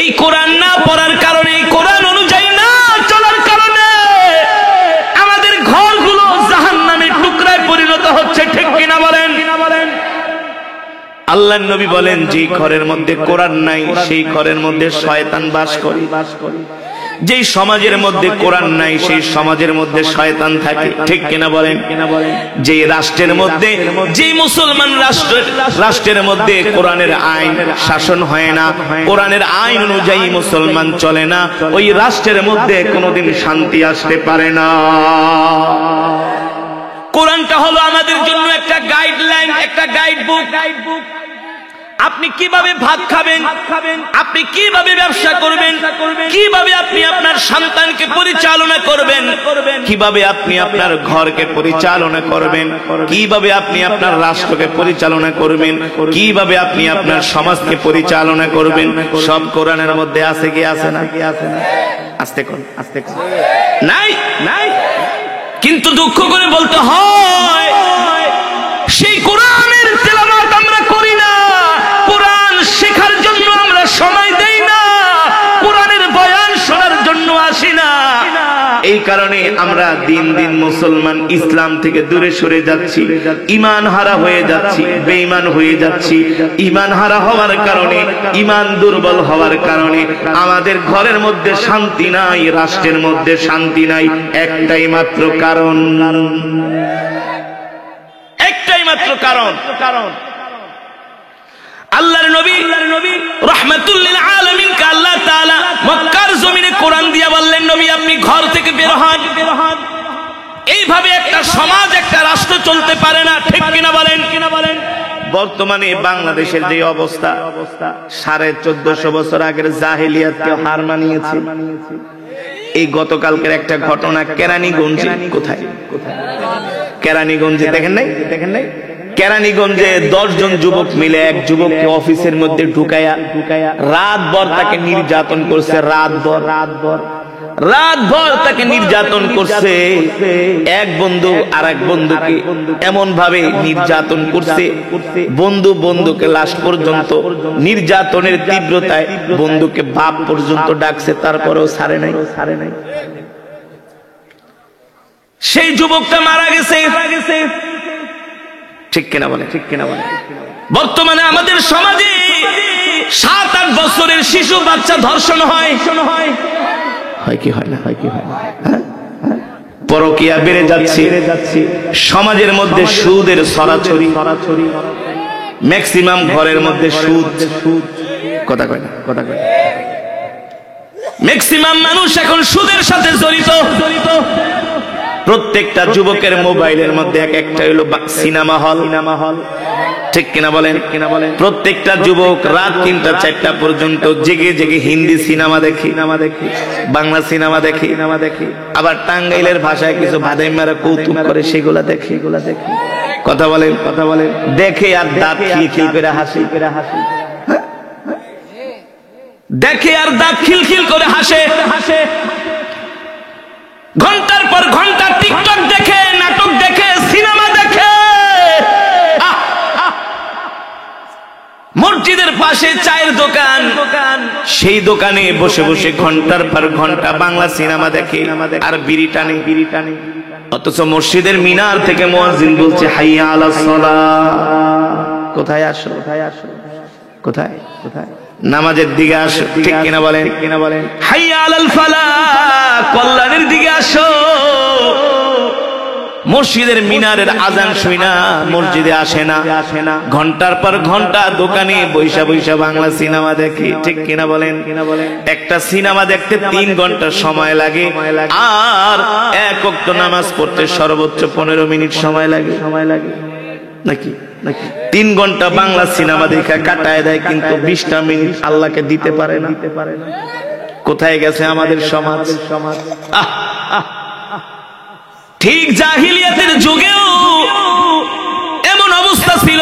এই কোরআন না পড়ার কারণে, কোরআন অনুযায়ী না চলার কারণে আমাদের ঘরগুলো জাহান্নামের টুকরায় পরিণত হচ্ছে, ঠিক কিনা বলেন? আল্লাহর নবী বলেন, যে ঘরের মধ্যে কোরআন নাই সেই ঘরের মধ্যে শয়তান বাস করে। যেই সমাজের মধ্যে কোরআন নাই সেই সমাজের মধ্যে শয়তান থাকে, ঠিক কিনা বলেন? যে রাষ্ট্রের মধ্যে, যে মুসলমান রাষ্ট্রের মধ্যে কোরআনের আইন শাসন হয় না, কোরআনের আইন অনুযায়ী মুসলমান চলে না, ওই রাষ্ট্রের মধ্যে কোনোদিন শান্তি আসতে পারে না। কোরআনটা হলো আমাদের জন্য একটা গাইডলাইন, একটা গাইডবুক। আপনি কিভাবে ভাত খাবেন, আপনি কিভাবে ব্যবসা করবেন, কিভাবে আপনি আপনার সন্তানকে পরিচালনা করবেন, কিভাবে আপনি আপনার ঘরকে পরিচালনা করবেন, কিভাবে আপনি আপনার রাষ্ট্রকে পরিচালনা করবেন, কিভাবে আপনি আপনার সমাজকে পরিচালনা করবেন, সব কোরআনের মধ্যে আছে কি আছে না? আস্তে কোন, আস্তে কোন নাই, নাই। কিন্তু দুঃখ করে বলতে হয়, সেই কোরআনের তেলাওয়াত আমরা করি না, কোরআন শেখার জন্য আমরা সময় দেই না, কোরআনের বয়ান শোনার জন্য আসি না। এই কারণে আমরা দিন দিন মুসলমান ইসলাম থেকে দূরে সরে যাচ্ছি, ঈমান হারা হয়ে যাচ্ছি, বেঈমান হয়ে যাচ্ছি। ঈমান হারা হওয়ার কারণে, ঈমান দুর্বল হওয়ার কারণে আমাদের ঘরের মধ্যে শান্তি নাই, রাষ্ট্রের মধ্যে শান্তি নাই। একটাই মাত্র কারণ, একটাই মাত্র কারণ। আল্লাহর নবী রাহমাতুল লিল আলামিন কে আল্লাহ তাআলা মক্কার জমিনে কোরআন দিয়া বললেন, নবী আপনি ঘর থেকে বের হন। এইভাবে একটা সমাজ, একটা রাষ্ট্র চলতে পারে না, ঠিক কিনা বলেন? বর্তমানে বাংলাদেশের যে অবস্থা, 1450 বছর আগের জাহেলিয়াতকে হার মানিয়েছে। এই গতকালকের একটা ঘটনা কেরানীগঞ্জে, কোথায় কেরানীগঞ্জে দেখেন নাই? কেরানীগঞ্জে 10 জন যুবক মিলে এক যুবককে অফিসের মধ্যে ঢুকায়া রাতভর তাকে নির্যাতন করছে। রাতভর তাকে নির্যাতন করছে। এক বন্ধু আর এক বন্ধুকে এমন ভাবে নির্যাতন করছে, বন্ধুকে লাস্ট পর্যন্ত নির্যাতনের তীব্রতায় বন্ধুকে বাপ পর্যন্ত ডাকছে, তারপরেও ছাড়ে নাই। সেই যুবকটা মারা গেছে, ঠিক কিনা বলে? বর্তমানে আমাদের সমাজে 7-8 বছরের শিশু বাচ্চা ধর্ষণ হয় কি হয় না? পরকীয়া বেড়ে যাচ্ছে, সমাজের মধ্যে সুদের ছড়াছড়ি, ম্যাক্সিমাম ঘরের মধ্যে সুদ। কথা কয় না? ম্যাক্সিমাম মানুষ এখন সুদের সাথে জড়িত। প্রত্যেকটা যুবকের মোবাইলের মধ্যে এক একটা হলো সিনেমা হল। ঠিক কিনা বলেন? প্রত্যেকটা যুবক রাত 3টা 4টা পর্যন্ত জেগে জেগে হিন্দি সিনেমা দেখি, বাংলা সিনেমা দেখি, আবার টাঙ্গাইলের ভাষায় কিছু ভাদাইমারা কৌতুক করে সেগুলা দেখি। কথা বলেন, দেখে আর দাঁত খিলখিল করে হাসি, দেখে আর দাঁত খিলখিল করে হাসে। ঘন্টার পর ঘন্টা টিকটক দেখে, নাটক দেখে, সিনেমা দেখে। মসজিদের পাশে চায়ের দোকান, সেই দোকানে বসে বসে ঘন্টার পর ঘন্টা বাংলা সিনেমা দেখে আর বিড়ি টানে। অথচ মসজিদের মিনার থেকে মুয়াজ্জিন বলছে হাইয়া আলাস সালাহ, কোথায় আসো, কোথায় নামাজের দিকে আসো। ঠিক কিনা বলেন? হাইয়া আলাল ফালাহ, কল্যাণের দিকে আসো। মসজিদের মিনারের আজান শুই না, মসজিদে আসে না। ঘন্টার পর ঘন্টা দোকানে বৈশা বৈশা বাংলা সিনেমা দেখি। ঠিক কিনা বলেন? একটা সিনেমা দেখতে 3 ঘন্টা সময় লাগে, আর 1 ওয়াক্ত নামাজ পড়তে সর্বোচ্চ 15 মিনিট সময় লাগে নাকি? 3 ঘন্টা বাংলা সিনেমা দেখা কাটায় দেয়, কিন্তু 20টা মিনিট আল্লাহকে দিতে পারে না। কোথায় গেছে আমাদের সমাজ? ঠিক জাহিলিয়াতের যুগেও এমন অবস্থা ছিল,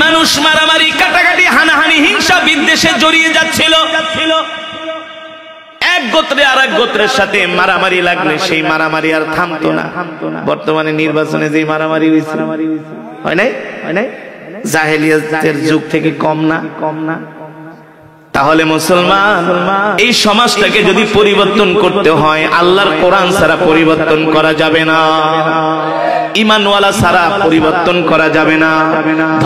মানুষ মারামারি, কাটাকাটি, হানাহানি, হিংসা বিদ্বেষে জড়িয়ে যাচ্ছিল। এক গোত্রে আর এক গোত্রের সাথে মারামারি লাগলে সেই মারামারি আর থামতো না। বর্তমানে নির্বাচনে যে মারামারি হয়েছে, হয় নাই? জাহিলিয়াতের যুগ থেকে কম না? তাহলে মুসলমান, এই সমাজটাকে যদি পরিবর্তন করতে হয়, আল্লাহর কোরআন ছাড়া পরিবর্তন করা যাবে না, ঈমানওয়ালা ছাড়া পরিবর্তন করা যাবে না,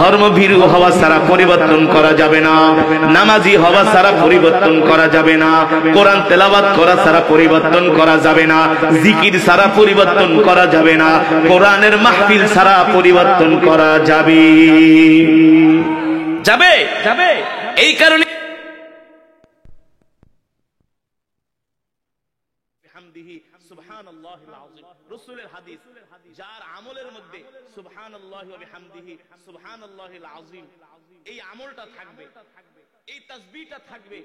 ধর্মভীরু হওয়া ছাড়া পরিবর্তন করা যাবে না, নামাজি হওয়া ছাড়া পরিবর্তন করা যাবে না, কোরআন তেলাওয়াত করা ছাড়া পরিবর্তন করা যাবে না, জিকির ছাড়া পরিবর্তন করা যাবে না, কোরআনের মাহফিল ছাড়া পরিবর্তন করা যাবে। এই কারণে সুবহানাল্লাহিল আযীম, রাসূলের হাদিস, যার আমলের মধ্যে সুবহানাল্লাহি ওয়া বিহামদিহি সুবহানাল্লাহিল আযীম এই আমলটা থাকবে, এই তাসবিহটা থাকবে,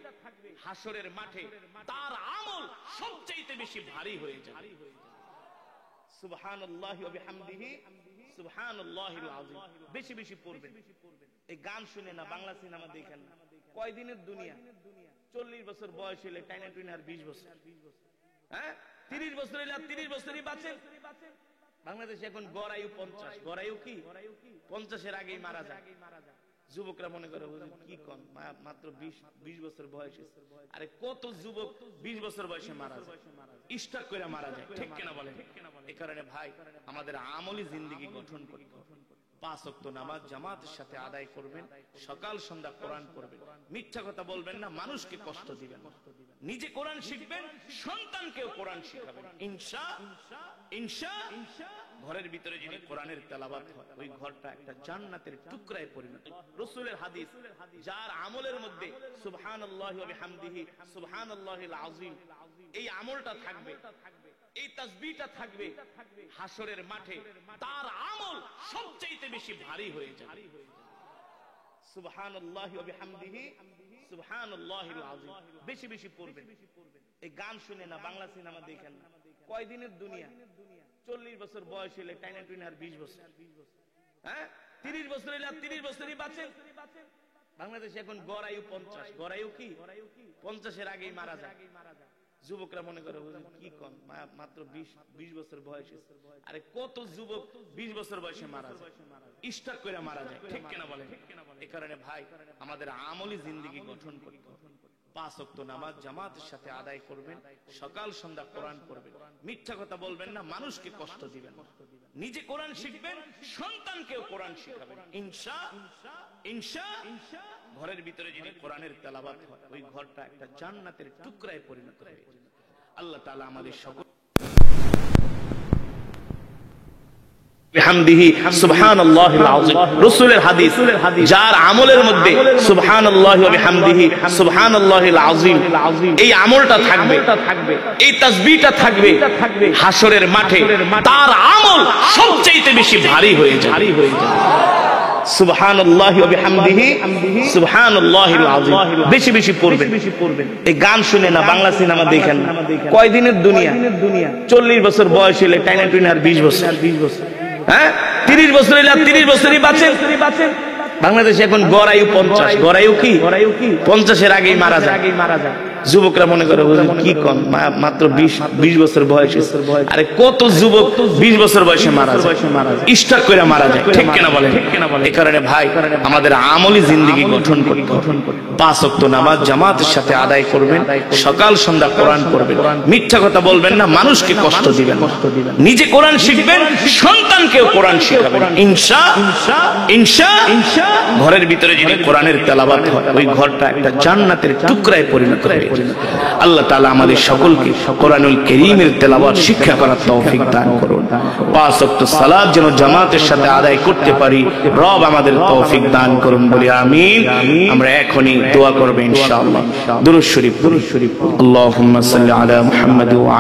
হাসরের মাঠে তার আমল সবচেয়ে বেশি ভারী হয়ে যাবে। সুবহানাল্লাহি ওয়া বিহামদিহি সুবহানাল্লাহিল আযীম বেশি বেশি পড়বেন। এই গান শুনে না, বাংলা সিনেমা দেখেন না। কয়দিনের দুনিয়া? 40 বছর বয়স হলে টাইনা টুইনা আর 20 বছর, হ্যাঁ 30 বছর হলে 30 বছরই বাঁচে। বাংলাদেশে এখন গড়ায়ু 50। গড়ায়ু কি 50-এর আগেই মারা যায়। যুবকরা মনে করে কি কম, মাত্র 20 বছর বয়সে। আরে কত যুবক 20 বছর বয়সে মারা যায়, স্ট্রোক করে মারা যায়। ঠিক কিনা বলেন? এই কারণে ভাই, আমাদের আমলি জিন্দেগি গঠন করতে হবে। 5 ওয়াক্ত নামাজ জামাতের সাথে আদায় করবেন, সকাল সন্ধ্যা কোরআন পড়বেন, মিথ্যা কথা বলবেন না, মানুষকে কষ্ট দিবেন, নিজে কোরআন শিখবেন, সন্তানকেও কোরআন শিখাবেন। ইনশাআল্লাহ ঘরের ভিতরে যদি কোরআনের তেলাওয়াত হয়, ওই ঘরটা একটা জান্নাতের টুকরায় পরিণত হয়। রাসূলের হাদিস, যার আমলের মধ্যে সুবহানাল্লাহি ওয়া বিহামদিহি সুবহানাল্লাহিল আযীম এই আমলটা থাকবে, এই তাসবিহটা থাকবে, হাসরের মাঠে তার আমল সবচেয়ে বেশি ভারী হয়ে যাবে। সুবহানাল্লাহি ওয়া বিহামদিহি সুবহানাল্লাহিল আযীম বেশি বেশি পড়বেন। এই গান শুনে না, বাংলা সিনেমা দেখেন না। কয়দিনের দুনিয়া? 40 বছর বয়স হলে টাইনা টুইনা আর 20 বছর, হ্যাঁ 30 বছর হলে 30 বছরই বাঁচে। বাংলাদেশে এখন গড়ায়ু 50। গড়ায়ু কি 50-এর আগেই মারা যায়। যুবকরা মনে করে কি কম, মাত্র 20 বছর বয়সে। আরে কত যুবক 20 বছর বয়সে মারা যায়, স্ট্রোক করে মারা যায়। ঠিক কিনা বলেন? এই কারণে ভাই, আমাদের আমলি জিন্দেগি গঠন করতে হবে। 5 ওয়াক্ত নামাজ জামাতের সাথে আদায় করবেন, সকাল সন্ধ্যা কোরআন পড়বেন, মিথ্যা কথা বলবেন না, মানুষকে কষ্ট দিবেন, নিজে কোরআন শিখবেন, সন্তানকেও কোরআন শিখাবেন। ইনশাআল্লাহ ঘরের ভিতরে যদি কোরআনের তেলাওয়াত হয়, ওই ঘরটা একটা জান্নাতের টুকরায় পরিণত হবে। আল্লাহ তাআলা আমাদের সকল বিহামদিহি সুবহানাল্লাহিল আযীম। রাসূলের হাদিস, যার আমলের মধ্যে সুবহানাল্লাহি ওয়া বিহামদিহি সুবহানাল্লাহিল আযীম এই আমলটা থাকবে, এই তাসবিহটা থাকবে, হাসরের মাঠে তার আমল সবচেয়ে বেশি ভারী হয়ে যায়। সুবহানাল্লাহি ওয়া বিহামদিহি সুবহানাল্লাহিল আযীম বেশি বেশি পড়বেন। এই গান শুনে না, বাংলা সিনেমা দেখেন না। কয় দিনের দুনিয়া? 40 বছর বয়স হলে টাইনা টুইনা আর 20 বছর, হ্যাঁ 30 বছর হলে 30 বছরই বাঁচেন। বাংলাদেশে এখন গড়ায়ু 50, গড়ায়ু কি 50-এর আগেই মারা যায়। যুবকরা মনে করে কি কম, মাত্র 20 বছর বয়সে। আরে কত যুবক 20 বছর বয়সে মারা যায়, স্ট্রোক করে মারা যায়, ঠিক কিনা বলেন? এই কারণে ভাই আমাদের আমলি জিন্দেগি গঠন করতে হবে। 5 ওয়াক্ত নামাজ জামাতের সাথে আদায় করবেন, সকাল সন্ধ্যা কোরআন পড়বেন, মিথ্যা কথা বলবেন না, মানুষকে কষ্ট দিবেন, নিজে কোরআন শিখবেন, সন্তানকেও কোরআন শিখাবেন। ইনশাআল্লাহ ঘরের ভিতরে যদি কোরআনের তেলাওয়াত হয়, ওই ঘরটা একটা জান্নাতের টুকরায় পরিণত হবে। আল্লাহ তাআলা আমাদের সকলকে কোরআনুল কারীমের তেলাওয়াত শিক্ষা করার তৌফিক দান করুন। 5 ওয়াক্ত সালাত যেন জামাতের সাথে আদায় করতে পারি, রব আমাদের তৌফিক দান করুন বলি আমিন। আমরা এখনই দোয়া করব ইনশাআল্লাহ। দুরূদ শরীফ, আল্লাহুম্মা সাল্লি আলা মুহাম্মাদ ওয়া